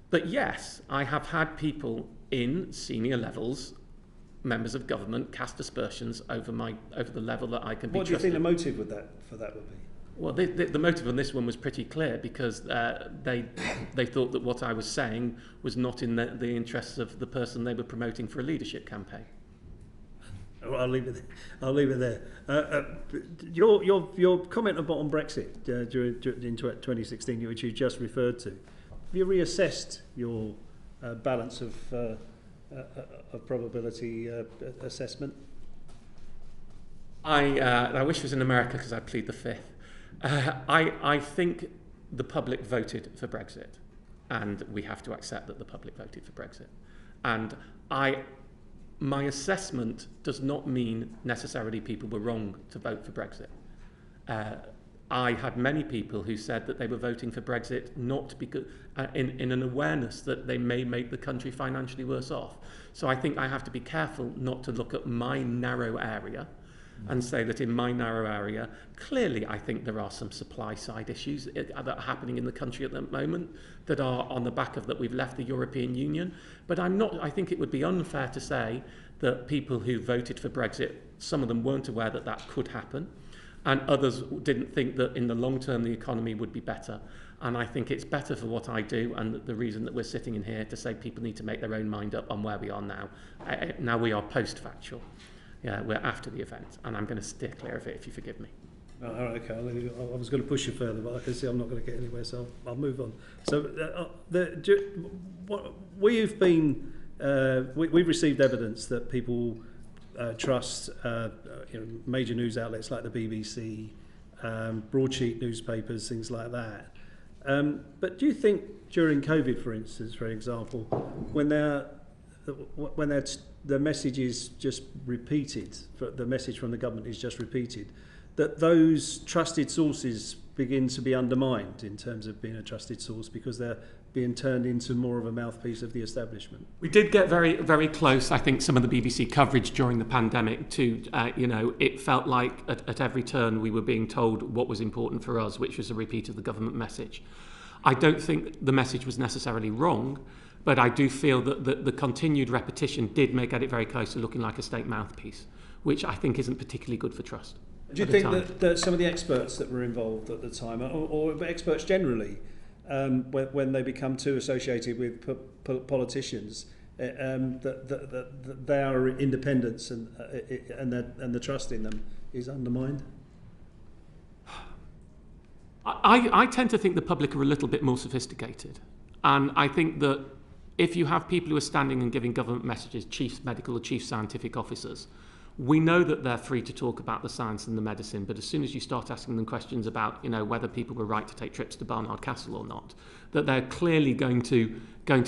But yes, I have had people in senior levels, members of government, cast aspersions over the level that I can be trusted. What do you think the motive for that would be? Well, the motive on this one was pretty clear because they thought that what I was saying was not in the interests of the person they were promoting for a leadership campaign. I'll leave it there. Your comment on Brexit in 2016, which you just referred to, have you reassessed your balance of probability assessment? I wish it was in America because I'd plead the fifth. I think the public voted for Brexit, and we have to accept that the public voted for Brexit. And my assessment does not mean necessarily people were wrong to vote for Brexit. I had many people who said that they were voting for Brexit not because in an awareness that they may make the country financially worse off. So I think I have to be careful not to look at my narrow area and say that in my narrow area, clearly I think there are some supply side issues that are happening in the country at the moment that are on the back of that we've left the European Union. But I think it would be unfair to say that people who voted for Brexit, some of them weren't aware that that could happen, and others didn't think that in the long term the economy would be better. And I think it's better for what I do, and the reason that we're sitting in here to say people need to make their own mind up on where we are now. Now we are post-factual. Yeah, we're after the event, and I'm going to steer clear of it if you forgive me. All right, okay. I was going to push you further, but I can see I'm not going to get anywhere, so I'll move on. So, we've received evidence that people trust major news outlets like the BBC, broadsheet newspapers, things like that. But do you think during COVID, for instance, for example, when the message is just repeated, the message from the government is just repeated, that those trusted sources begin to be undermined in terms of being a trusted source because they're being turned into more of a mouthpiece of the establishment? We did get very, very close, I think, some of the BBC coverage during the pandemic to, it felt like at every turn we were being told what was important for us, which was a repeat of the government message. I don't think the message was necessarily wrong, but I do feel that the continued repetition did get it very close to looking like a state mouthpiece, which I think isn't particularly good for trust. Do you think that some of the experts that were involved at the time, or experts generally, when they become too associated with politicians, that their independence and the trust in them is undermined? I tend to think the public are a little bit more sophisticated. And I think that if you have people who are standing and giving government messages, chief medical or chief scientific officers, we know that they're free to talk about the science and the medicine, but as soon as you start asking them questions about, whether people were right to take trips to Barnard Castle or not, that they're clearly going to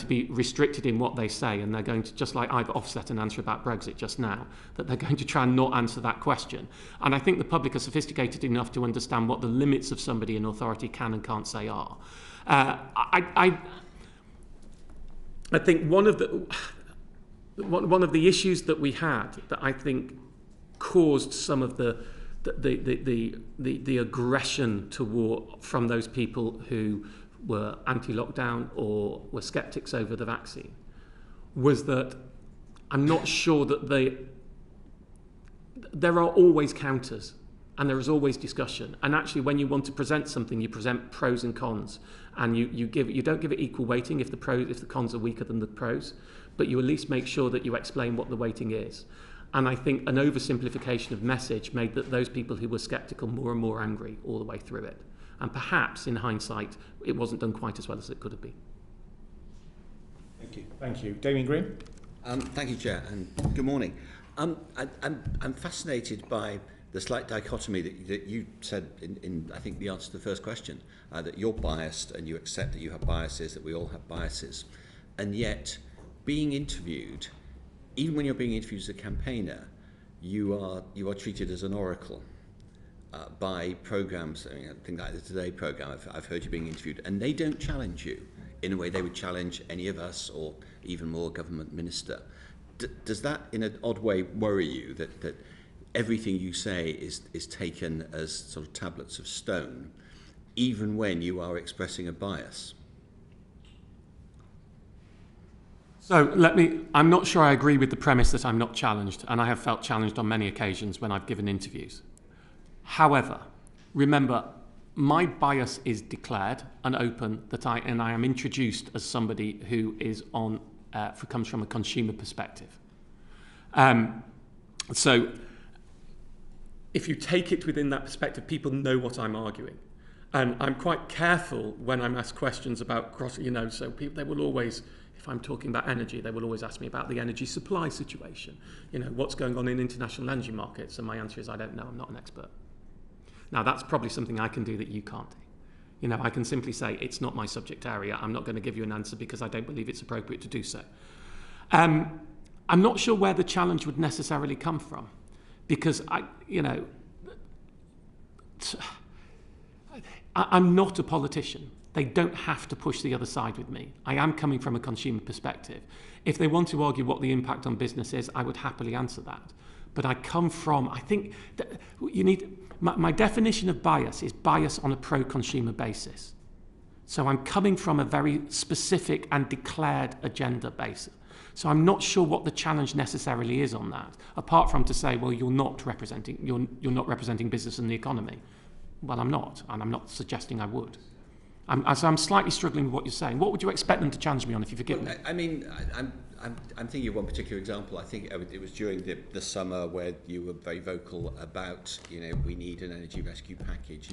be restricted in what they say, and they're going to, just like I've offset an answer about Brexit just now, that they're going to try and not answer that question. And I think the public are sophisticated enough to understand what the limits of somebody in authority can and can't say are. I think one of the issues that we had that I think caused some of the aggression from those people who were anti-lockdown or were skeptics over the vaccine was that I'm not sure that there are always counters and there is always discussion. And actually, when you want to present something, you present pros and cons, and you don't give it equal weighting if the cons are weaker than the pros, but you at least make sure that you explain what the weighting is. And I think an oversimplification of message made those people who were sceptical more and more angry all the way through it. And perhaps, in hindsight, it wasn't done quite as well as it could have been. Thank you. Thank you. Damien Green? Thank you, Chair, and good morning. I'm fascinated by the slight dichotomy that you said in I think, the answer to the first question, that you're biased and you accept that you have biases, that we all have biases. And yet, being interviewed, even when you're being interviewed as a campaigner, you are treated as an oracle by programmes, things like the Today programme. I've heard you being interviewed, and they don't challenge you in a way they would challenge any of us or even more government minister. Does that, in an odd way, worry you, that everything you say is taken as sort of tablets of stone, even when you are expressing a bias? So I'm not sure I agree with the premise that I'm not challenged, and I have felt challenged on many occasions when I've given interviews. However, remember, my bias is declared and open, and I am introduced as somebody who is comes from a consumer perspective. So if you take it within that perspective, people know what I'm arguing. And I'm quite careful when I'm asked questions about so people, they will always, if I'm talking about energy, they will always ask me about the energy supply situation. What's going on in international energy markets? And my answer is, I don't know, I'm not an expert. Now, that's probably something I can do that you can't do. I can simply say, it's not my subject area. I'm not going to give you an answer because I don't believe it's appropriate to do so. I'm not sure where the challenge would necessarily come from, because I'm not a politician. They don't have to push the other side with me. I am coming from a consumer perspective. If they want to argue what the impact on business is, I would happily answer that. But I think that you need... My definition of bias is bias on a pro-consumer basis. So I'm coming from a very specific and declared agenda basis. So I'm not sure what the challenge necessarily is on that, apart from to say, well, you're not representing business and the economy. Well, I'm not, and I'm not suggesting I would. So I'm slightly struggling with what you're saying. What would you expect them to challenge me on, if you forgive me? I'm thinking of one particular example. I think it was during the summer where you were very vocal about, we need an energy rescue package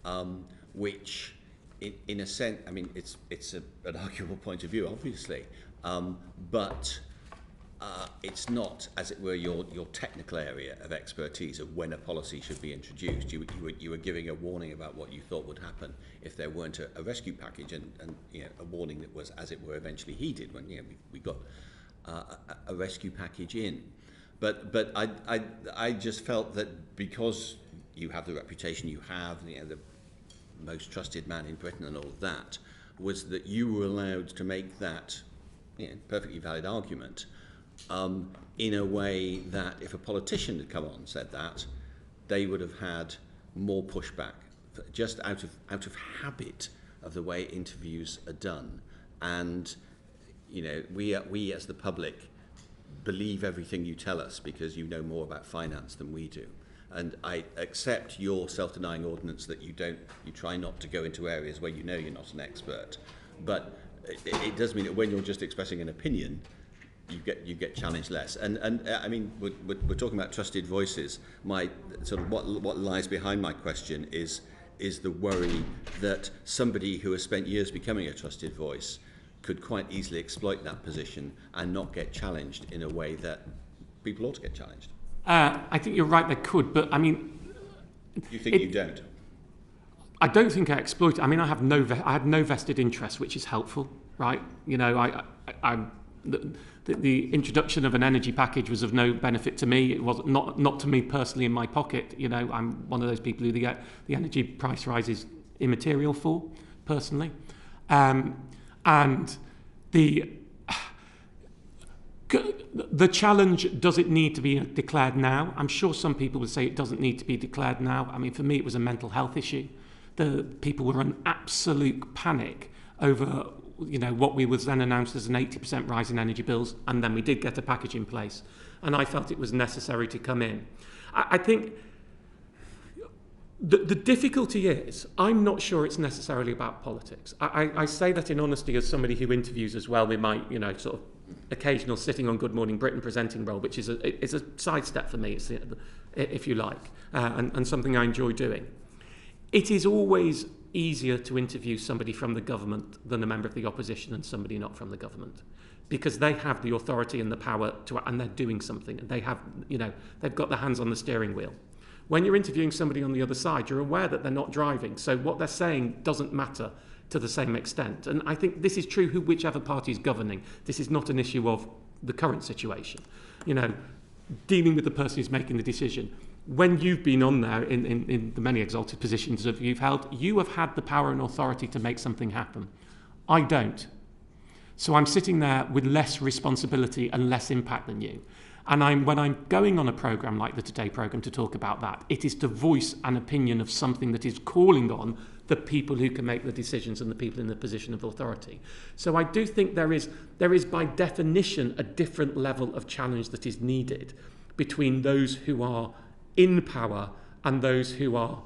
now, which, in a sense, it's an arguable point of view, obviously, but it's not, as it were, your technical area of expertise of when a policy should be introduced. You were giving a warning about what you thought would happen if there weren't a rescue package, and a warning that was, as it were, eventually heeded when we got a rescue package in. But I just felt that because you have the reputation you have, the most trusted man in Britain and all of that, was that you were allowed to make that perfectly valid argument in a way that if a politician had come on and said that, they would have had more pushback, just out of habit of the way interviews are done. And we as the public believe everything you tell us because you know more about finance than we do. And I accept your self-denying ordinance that you try not to go into areas where you're not an expert. But it does mean that when you're just expressing an opinion, you get challenged less. And we're talking about trusted voices. My sort of what lies behind my question is the worry that somebody who has spent years becoming a trusted voice could quite easily exploit that position and not get challenged in a way that people ought to get challenged. I think you're right, they could, but You think you don't? I don't think I exploit it. I have no vested interest, which is helpful, right? The introduction of an energy package was of no benefit to me. It was not to me personally in my pocket. I'm one of those people who the energy price rise is immaterial for, personally. And the challenge, does it need to be declared now? I'm sure some people would say it doesn't need to be declared now. For me, it was a mental health issue. The people were in absolute panic over what we was then announced as an 80% rise in energy bills, and then we did get a package in place, and I felt it was necessary to come in. I think the difficulty is, I'm not sure it's necessarily about politics. I say that in honesty as somebody who interviews as well with my, sort of occasional sitting on Good Morning Britain presenting role, which is a sidestep for me, if you like, and something I enjoy doing. It is always easier to interview somebody from the government than a member of the opposition and somebody not from the government, because they have the authority and the power and they're doing something, and they have, they've got their hands on the steering wheel. When you're interviewing somebody on the other side, you're aware that they're not driving, so what they're saying doesn't matter to the same extent. And I think this is true whichever party is governing. This is not an issue of the current situation. Dealing with the person who's making the decision. When you've been on there in the many exalted positions that you've held, you have had the power and authority to make something happen. I don't. So I'm sitting there with less responsibility and less impact than you. And when I'm going on a programme like the Today programme to talk about that, it is to voice an opinion of something that is calling on the people who can make the decisions and the people in the position of authority. So I do think there is by definition a different level of challenge that is needed between those who are in power and those who are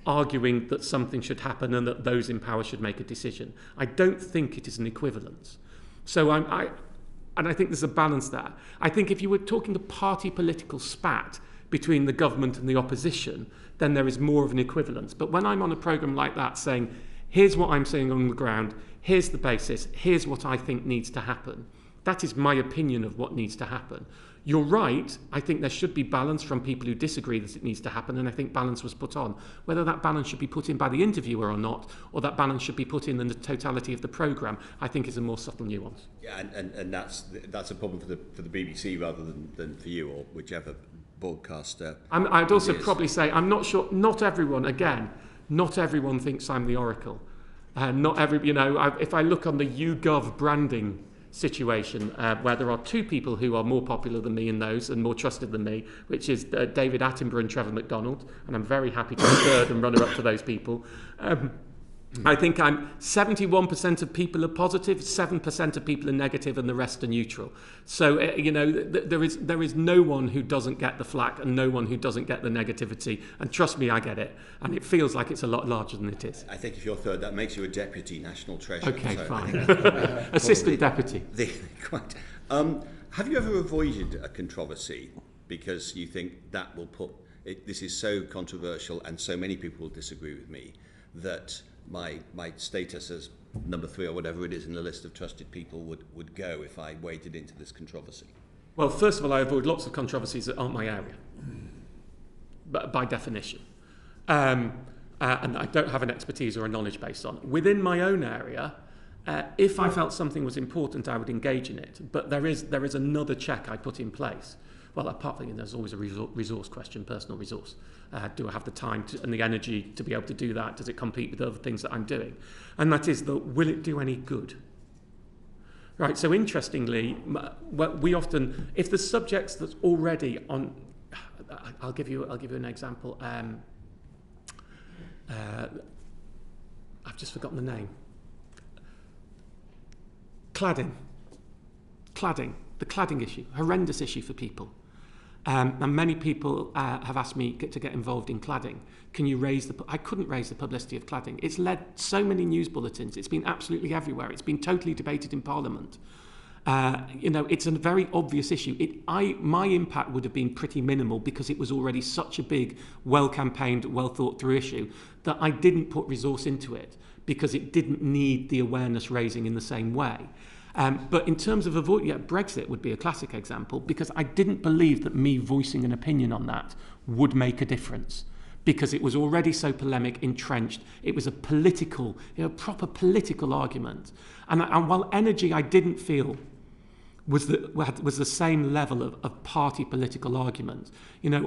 arguing that something should happen and that those in power should make a decision. I don't think it is an equivalence. So I think there's a balance there. I think if you were talking a party political spat between the government and the opposition, then there is more of an equivalence. But when I'm on a programme like that saying, here's what I'm seeing on the ground, here's the basis, here's what I think needs to happen, that is my opinion of what needs to happen. You're right, I think there should be balance from people who disagree that it needs to happen, and I think balance was put on. Whether that balance should be put in by the interviewer or not, or that balance should be put in the totality of the programme, I think is a more subtle nuance. Yeah, and that's a problem for the BBC rather than for you or whichever broadcaster. I'd also probably say, I'm not sure, not everyone thinks I'm the oracle. If I look on the YouGov branding situation, where there are two people who are more popular than me in those and more trusted than me, which is David Attenborough and Trevor McDonald, and I'm very happy to be third and runner up to those people. I think 71% of people are positive, 7% of people are negative, and the rest are neutral. So there is no one who doesn't get the flack and no one who doesn't get the negativity. And trust me, I get it, and it feels like it's a lot larger than it is. I think if you're third, that makes you a deputy national treasurer. Okay, so fine. Assistant deputy. Quite. Have you ever avoided a controversy because you think that will put it, this is so controversial and so many people will disagree with me that my status as number 3 or whatever it is in the list of trusted people would go if I waded into this controversy? Well, first of all, I avoid lots of controversies that aren't my area, by definition. And I don't have an expertise or a knowledge base on. Within my own area, if I felt something was important, I would engage in it. But there is another check I put in place. Well, apart from there's always a resource question, personal resource. Do I have the time and the energy to be able to do that? Does it compete with other things that I'm doing? And that is will it do any good? Right, so interestingly, we often, if the subjects that's already on, I'll give you an example. I've just forgotten the name. Cladding, the cladding issue, horrendous issue for people. And many people have asked me to get involved in cladding. Can you I couldn't raise the publicity of cladding. It's led so many news bulletins. It's been absolutely everywhere. It's been totally debated in Parliament. It's a very obvious issue. My impact would have been pretty minimal because it was already such a big, well-campaigned, well-thought-through issue that I didn't put resource into it because it didn't need the awareness raising in the same way. But in terms of Brexit would be a classic example because I didn't believe that me voicing an opinion on that would make a difference because it was already so polemic, entrenched. It was a political, proper political argument. And while energy I didn't feel was the same level of party political argument,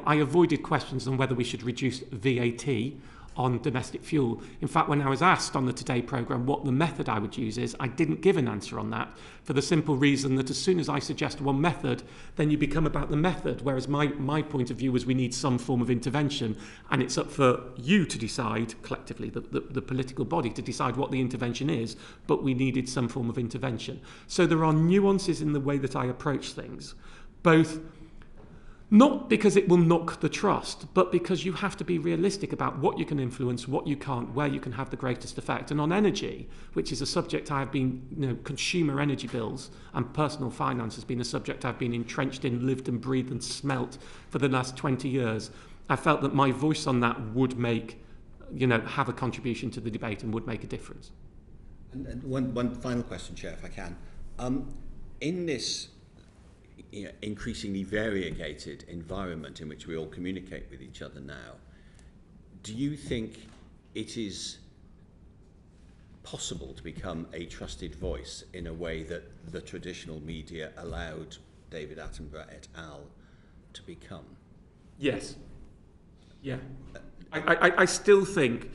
I avoided questions on whether we should reduce VAT on domestic fuel. In fact, when I was asked on the Today programme what the method I would use is, I didn't give an answer on that for the simple reason that as soon as I suggest one method, then you become about the method, whereas my point of view was we need some form of intervention, and it's up for you to decide, collectively, the political body, to decide what the intervention is, but we needed some form of intervention. So there are nuances in the way that I approach things, both not because it will knock the trust, but because you have to be realistic about what you can influence, what you can't, where you can have the greatest effect. And on energy, which is a subject I have been, consumer energy bills and personal finance has been a subject I've been entrenched in, lived and breathed and smelt for the last 20 years. I felt that my voice on that would make, have a contribution to the debate and would make a difference. And one final question, Chair, if I can. In this increasingly variegated environment in which we all communicate with each other now, do you think it is possible to become a trusted voice in a way that the traditional media allowed David Attenborough et al. To become? Yes. Yeah. I still think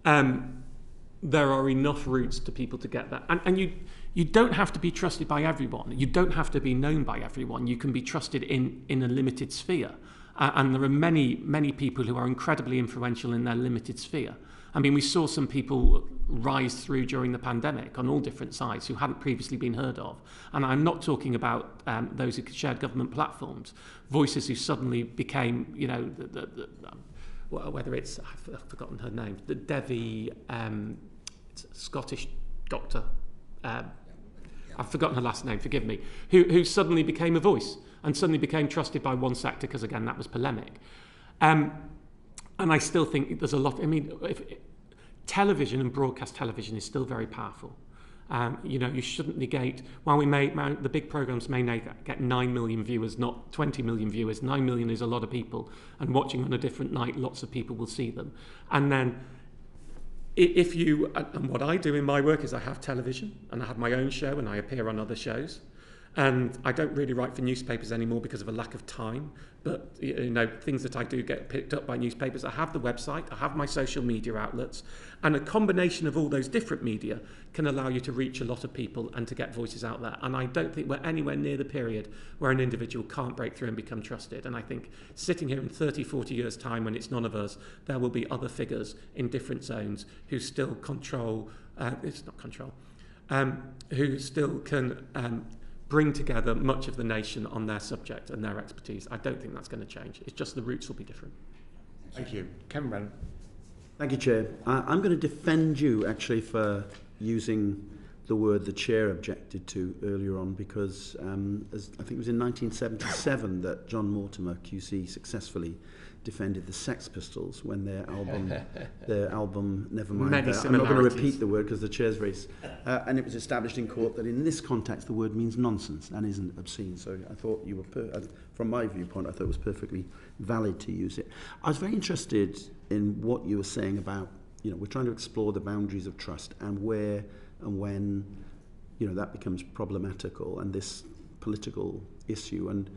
there are enough routes to people to get that. And you don't have to be trusted by everyone. You don't have to be known by everyone. You can be trusted in a limited sphere. And there are many people who are incredibly influential in their limited sphere. I mean, we saw some people rise through during the pandemic on all different sides who hadn't previously been heard of. And I'm not talking about those who shared government platforms, voices who suddenly became, whether it's, I've forgotten her name, the Devi, it's a Scottish doctor, I've forgotten her last name, forgive me, who suddenly became a voice and suddenly became trusted by one sector because, again, that was polemic. And I still think there's a lot, television and broadcast television is still very powerful. You shouldn't negate, while the big programmes may get 9 million viewers, not 20 million viewers, 9 million is a lot of people, and watching on a different night, lots of people will see them. And then and what I do in my work is I have television and I have my own show and I appear on other shows. And I don't really write for newspapers anymore because of a lack of time. But, things that I do get picked up by newspapers. I have the website, I have my social media outlets. And a combination of all those different media can allow you to reach a lot of people and to get voices out there. And I don't think we're anywhere near the period where an individual can't break through and become trusted. And I think sitting here in 30, 40 years' time when it's none of us, there will be other figures in different zones who still who still can bring together much of the nation on their subject and their expertise. I don't think that's going to change. It's just the routes will be different. Thank you. Kevin Brennan. Thank you, Chair. I'm going to defend you, actually, for using the word the Chair objected to earlier on, because I think it was in 1977 that John Mortimer, QC, successfully defended the Sex Pistols when their album Nevermind. Many I'm not going to similarities. repeat the word because the Chair's race. And it was established in court that in this context the word means nonsense and isn't obscene. So I thought you were, from my viewpoint, I thought it was perfectly valid to use it. I was very interested in what you were saying about, we're trying to explore the boundaries of trust and where and when, that becomes problematical and this political issue. And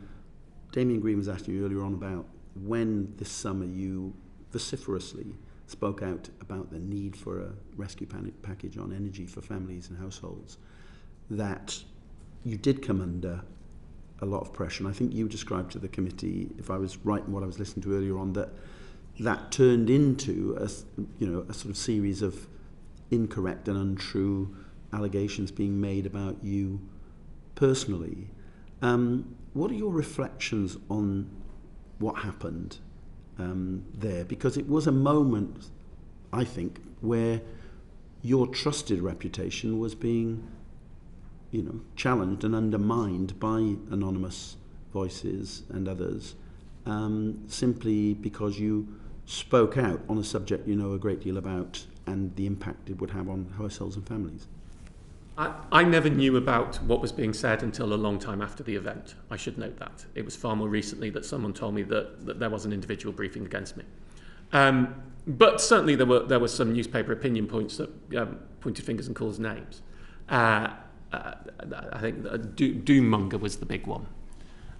Damien Green was asking you earlier on about when this summer you vociferously spoke out about the need for a rescue package on energy for families and households, that you did come under a lot of pressure. And I think you described to the committee, if I was right in what I was listening to earlier on, that turned into a sort of series of incorrect and untrue allegations being made about you personally. What are your reflections on what happened there? Because it was a moment, I think, where your trusted reputation was being, challenged and undermined by anonymous voices and others, simply because you spoke out on a subject you know a great deal about and the impact it would have on households and families. I never knew about what was being said until a long time after the event. I should note that. It was far more recently that someone told me that there was an individual briefing against me. But certainly there were some newspaper opinion points that pointed fingers and called names. I think Doommonger was the big one.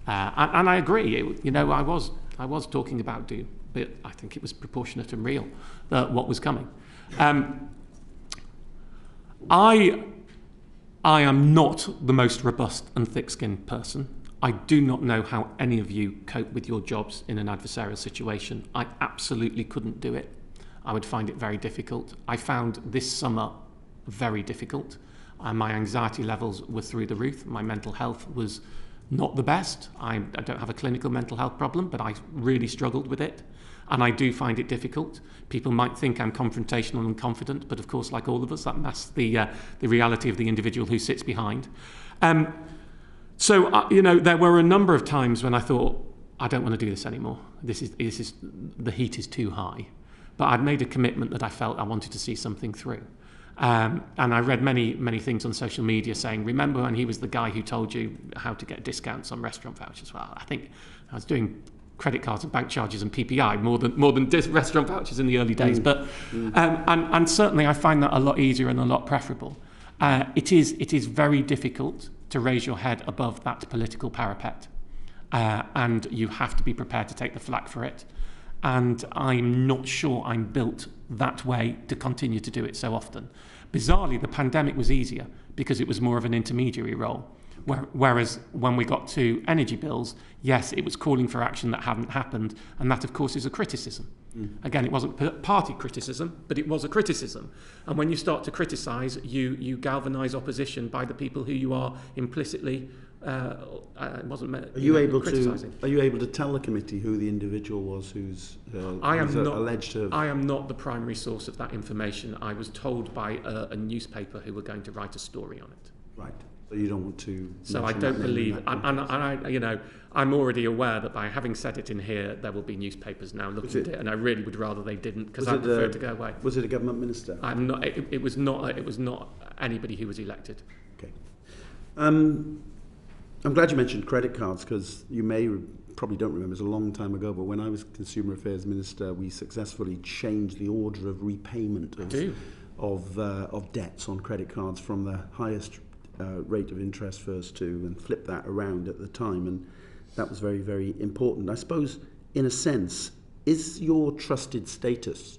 And I agree. I was talking about doom. but I think it was proportionate and real, what was coming. I am not the most robust and thick-skinned person. I do not know how any of you cope with your jobs in an adversarial situation. I absolutely couldn't do it. I would find it very difficult. I found this summer very difficult. My anxiety levels were through the roof. My mental health was not the best. I don't have a clinical mental health problem, but I really struggled with it. And I do find it difficult. People might think I'm confrontational and confident, but of course, like all of us, that masks the reality of the individual who sits behind. So, there were a number of times when I thought, I don't want to do this anymore. The heat is too high. But I'd made a commitment that I felt I wanted to see something through. And I read many things on social media saying, remember when he was the guy who told you how to get discounts on restaurant vouchers? Well, I think I was doing credit cards and bank charges and PPI more than restaurant vouchers in the early days. But and certainly I find that a lot easier and a lot preferable. It is very difficult to raise your head above that political parapet, and you have to be prepared to take the flak for it. And I'm not sure I'm built that way to continue to do it so often. Bizarrely, the pandemic was easier because it was more of an intermediary role. Whereas when we got to energy bills, yes, it was calling for action that hadn't happened, and that, of course, is a criticism. Again, it wasn't party criticism, but it was a criticism. And when you start to criticise, you galvanise opposition by the people who you are implicitly Are you able to tell the committee who the individual was who's alleged to have... I am not the primary source of that information. I was told by a newspaper who were going to write a story on it. Right. So you don't want to... So I don't believe... I'm already aware that by having said it in here, there will be newspapers now looking at it, and I really would rather they didn't, because I prefer it to go away. Was it a government minister? I'm not. It was not anybody who was elected. Okay. I'm glad you mentioned credit cards, because you probably don't remember, it's a long time ago, but when I was Consumer Affairs Minister, we successfully changed the order of repayment of debts on credit cards from the highest rate of interest first to, and flipped that around at the time, and that was very, very important. I suppose, in a sense, is your trusted status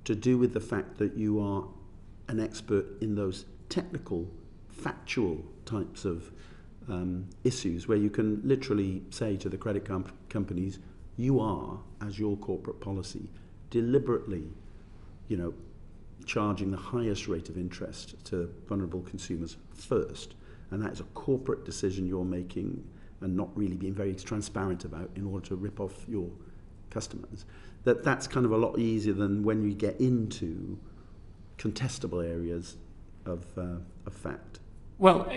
to do with the fact that you are an expert in those technical, factual types of issues where you can literally say to the credit companies, you are, as your corporate policy, deliberately, charging the highest rate of interest to vulnerable consumers first, and that is a corporate decision you're making and not really being very transparent about in order to rip off your customers. That's kind of a lot easier than when we get into contestable areas of fact. Well,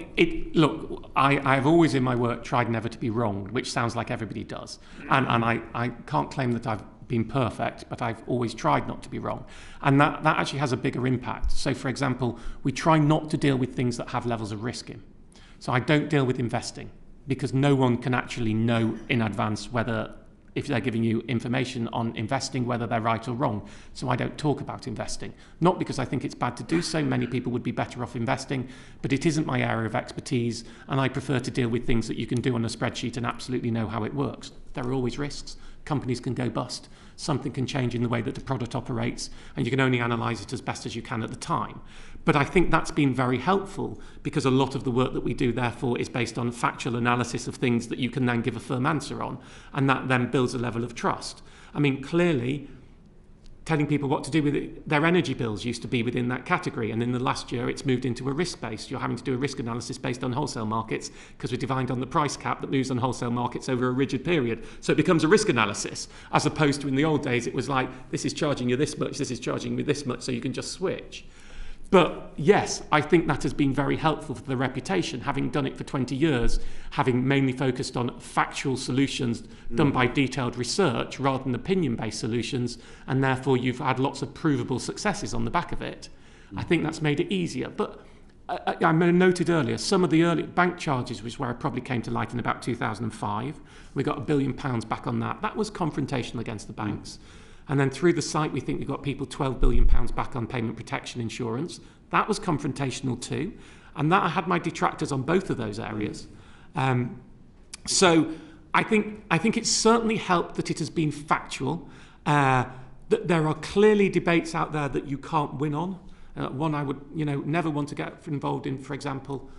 look, I've always in my work tried never to be wrong, which sounds like everybody does. And I can't claim that I've been perfect, but I've always tried not to be wrong. And that actually has a bigger impact. So, for example, we try not to deal with things that have levels of risk in. So I don't deal with investing, because no one can actually know in advance whether, if they're giving you information on investing, whether they're right or wrong. So I don't talk about investing. Not because I think it's bad to do so, many people would be better off investing, but it isn't my area of expertise, and I prefer to deal with things that you can do on a spreadsheet and absolutely know how it works. There are always risks. Companies can go bust. Something can change in the way that the product operates, and you can only analyse it as best as you can at the time. But I think that's been very helpful, because a lot of the work that we do, therefore, is based on factual analysis of things that you can then give a firm answer on, and that then builds a level of trust. I mean, clearly, telling people what to do with it, their energy bills used to be within that category, and in the last year it's moved into a risk-based. You're having to do a risk analysis based on wholesale markets, because we're defined on the price cap that moves on wholesale markets over a rigid period. So it becomes a risk analysis, as opposed to in the old days it was like, this is charging you this much, this is charging you this much, so you can just switch. But yes, I think that has been very helpful for the reputation, having done it for 20 years, having mainly focused on factual solutions done by detailed research rather than opinion-based solutions, and therefore you've had lots of provable successes on the back of it. I think that's made it easier. But I noted earlier, some of the early bank charges, which is where it probably came to light in about 2005, we got £1 billion back on that. That was confrontational against the banks. And then through the site, we think we got people £12 billion back on payment protection insurance. That was confrontational too. And that I had my detractors on both of those areas. So I think it's certainly helped that it has been factual. That there are clearly debates out there that you can't win on. One I would, never want to get involved in. For example,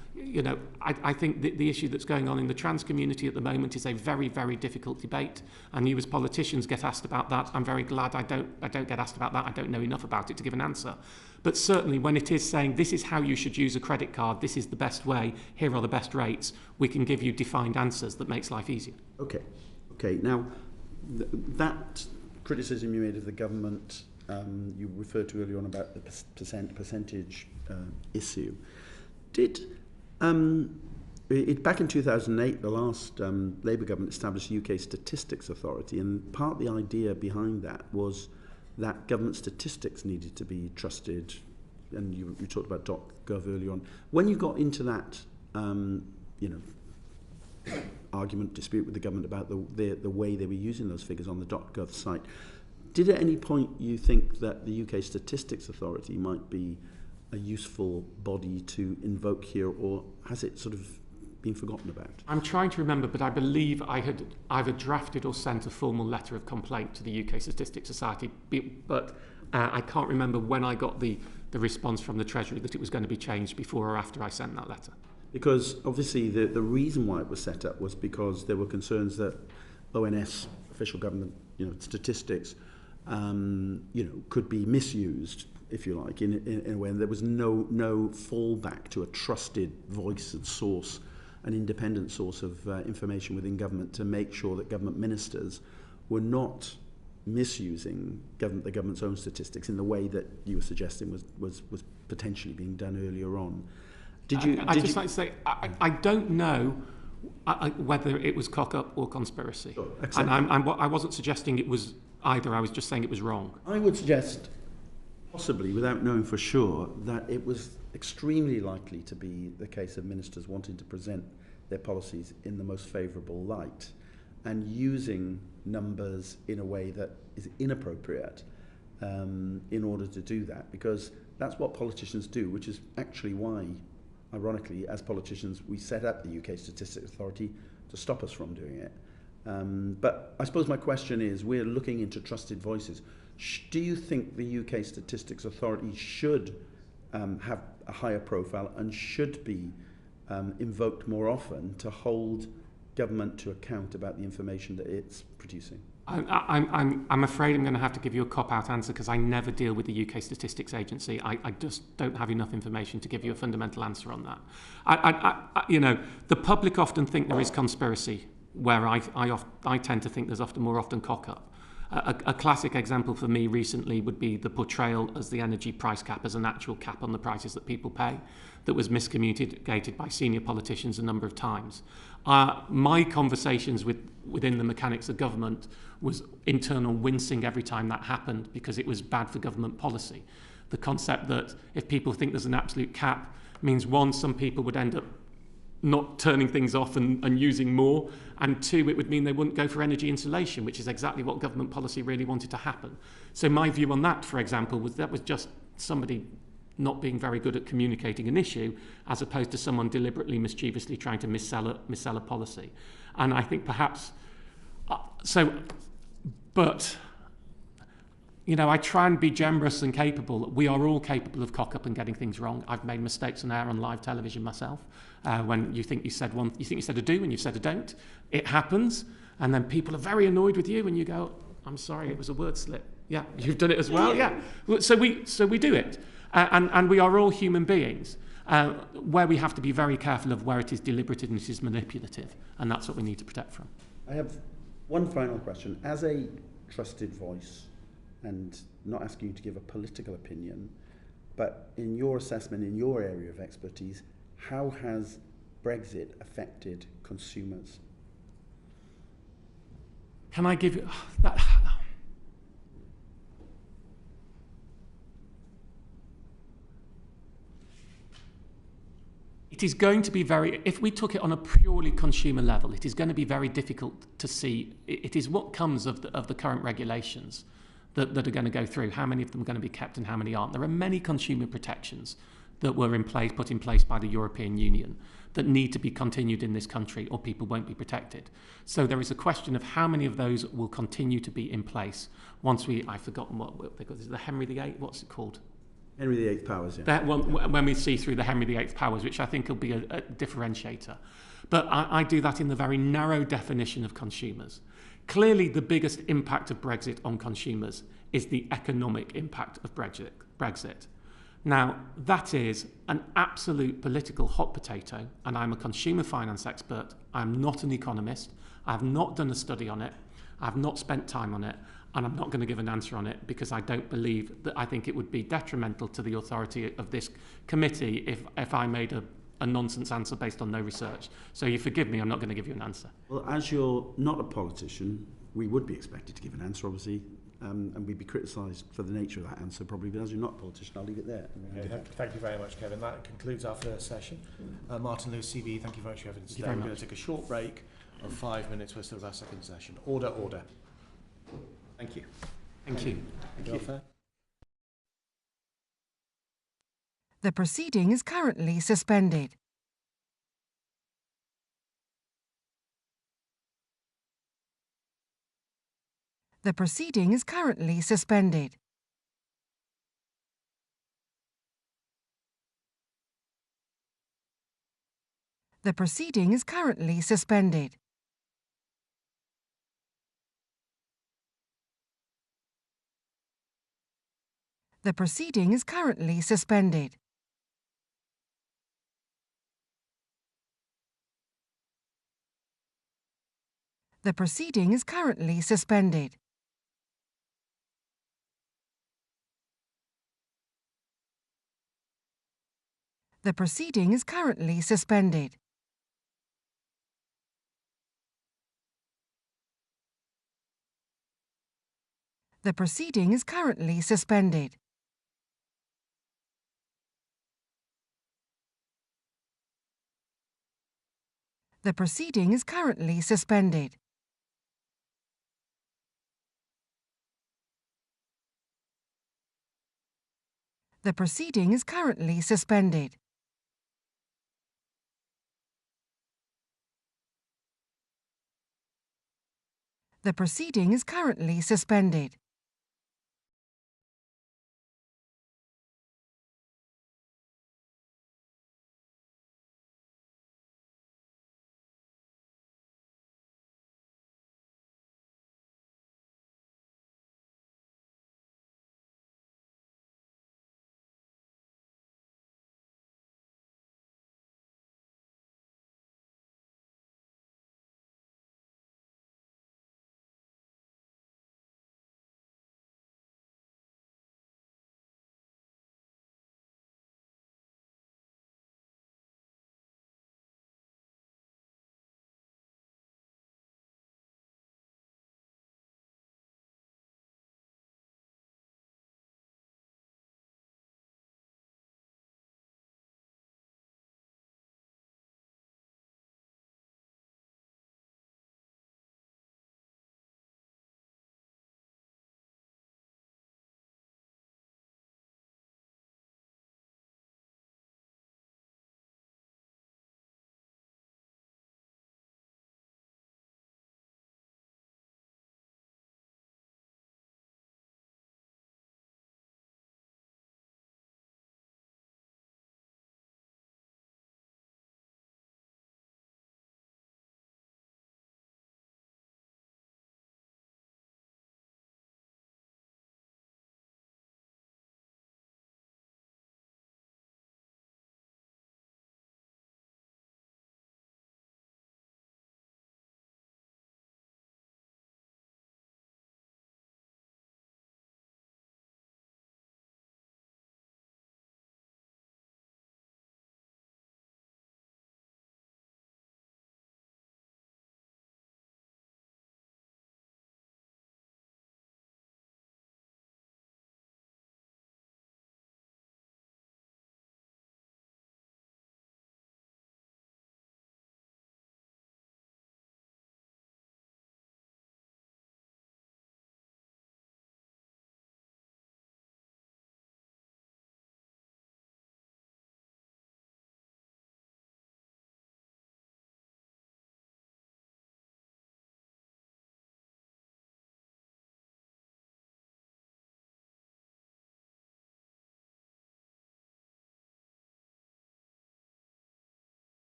I think the issue that's going on in the trans community at the moment is a very, very difficult debate. And you as politicians get asked about that. I'm very glad I don't get asked about that. I don't know enough about it to give an answer. But certainly when it is saying this is how you should use a credit card, this is the best way, here are the best rates, we can give you defined answers that makes life easier. Okay. Now, that criticism you made of the government, you referred to earlier on about the percentage issue. Did back in 2008, the last Labour government established the UK Statistics Authority, and part of the idea behind that was that government statistics needed to be trusted, and you talked about .gov earlier on. When you got into that, argument, dispute with the government about the way they were using those figures on the .gov site, did at any point you think that the UK Statistics Authority might be a useful body to invoke here, or has it sort of been forgotten about? I'm trying to remember, but I believe I had either drafted or sent a formal letter of complaint to the UK Statistics Society, but I can't remember when I got the response from the Treasury that it was going to be changed before or after I sent that letter. Because obviously the reason why it was set up was because there were concerns that ONS, official government, statistics, could be misused, if you like, in a way. And there was no fallback to a trusted voice and source, an independent source of information within government to make sure that government ministers were not misusing the government's own statistics in the way that you were suggesting was potentially being done earlier on. I'd just like to say, I don't know whether it was cock-up or conspiracy. Sure, and I wasn't suggesting it was either, I was just saying it was wrong. I would suggest, possibly without knowing for sure, that it was extremely likely to be the case of ministers wanting to present their policies in the most favourable light and using numbers in a way that is inappropriate in order to do that, because that's what politicians do, which is actually why, ironically, as politicians, we set up the UK Statistics Authority to stop us from doing it. But I suppose my question is, we're looking into trusted voices. Do you think the UK Statistics Authority should have a higher profile and should be invoked more often to hold government to account about the information that it's producing? I'm afraid I'm going to have to give you a cop-out answer because I never deal with the UK Statistics Agency. I just don't have enough information to give you a fundamental answer on that. The public often think there is conspiracy, where I tend to think there's more often cock-up. A classic example for me recently would be the portrayal as the energy price cap as an actual cap on the prices that people pay that was miscommunicated by senior politicians a number of times. My conversations within the mechanics of government was internal wincing every time that happened because it was bad for government policy. The concept that if people think there's an absolute cap means, one, some people would end up not turning things off and using more, and two, it would mean they wouldn't go for energy insulation, which is exactly what government policy really wanted to happen. So my view on that, for example, was just somebody not being very good at communicating an issue, as opposed to someone deliberately, mischievously trying to missell a policy. And I think perhaps, I try and be generous and capable. We are all capable of cock up and getting things wrong. I've made mistakes on air on live television myself. When you think you said a do and you've said a don't, it happens. And then people are very annoyed with you and you go, I'm sorry, it was a word slip. Yeah, you've done it as well. Yeah. So we do it. And we are all human beings. Where we have to be very careful of where it is deliberative and it is manipulative. And that's what we need to protect from. I have one final question. As a trusted voice, and not asking you to give a political opinion, but in your assessment, in your area of expertise, how has Brexit affected consumers? Can I give you that? It is going to be if we took it on a purely consumer level, it is going to be very difficult to see. It is what comes of the current regulations that are going to go through, how many of them are going to be kept and how many aren't. There are many consumer protections that were put in place by the European Union that need to be continued in this country or people won't be protected. So there is a question of how many of those will continue to be in place once I've forgotten what they call it, is it the Henry VIII, what's it called? Henry VIII powers, yeah. That when we see through the Henry VIII powers, which I think will be a differentiator. But I do that in the very narrow definition of consumers. Clearly, the biggest impact of Brexit on consumers is the economic impact of Brexit. Now, that is an absolute political hot potato, and I'm a consumer finance expert. I'm not an economist. I have not done a study on it. I have not spent time on it, and I'm not going to give an answer on it because I don't believe that. I think it would be detrimental to the authority of this committee if I made a nonsense answer based on no research. So you forgive me, I'm not going to give you an answer. Well, as you're not a politician, we would be expected to give an answer, obviously, and we'd be criticised for the nature of that answer, probably, but as you're not a politician, I'll leave it there. Okay, thank you very much, Kevin. That concludes our first session. Martin Lewis, CB, thank you very much for your evidence today. We're going to take a short break of 5 minutes for sort of our second session. Order, order. Thank you. Thank you. Welfare. The proceeding is currently suspended. The proceeding is currently suspended. The proceeding is currently suspended. The proceeding is currently suspended. The proceeding is currently suspended. The proceeding is currently suspended. The proceeding is currently suspended. The proceeding is currently suspended. The proceeding is currently suspended. The proceeding is currently suspended.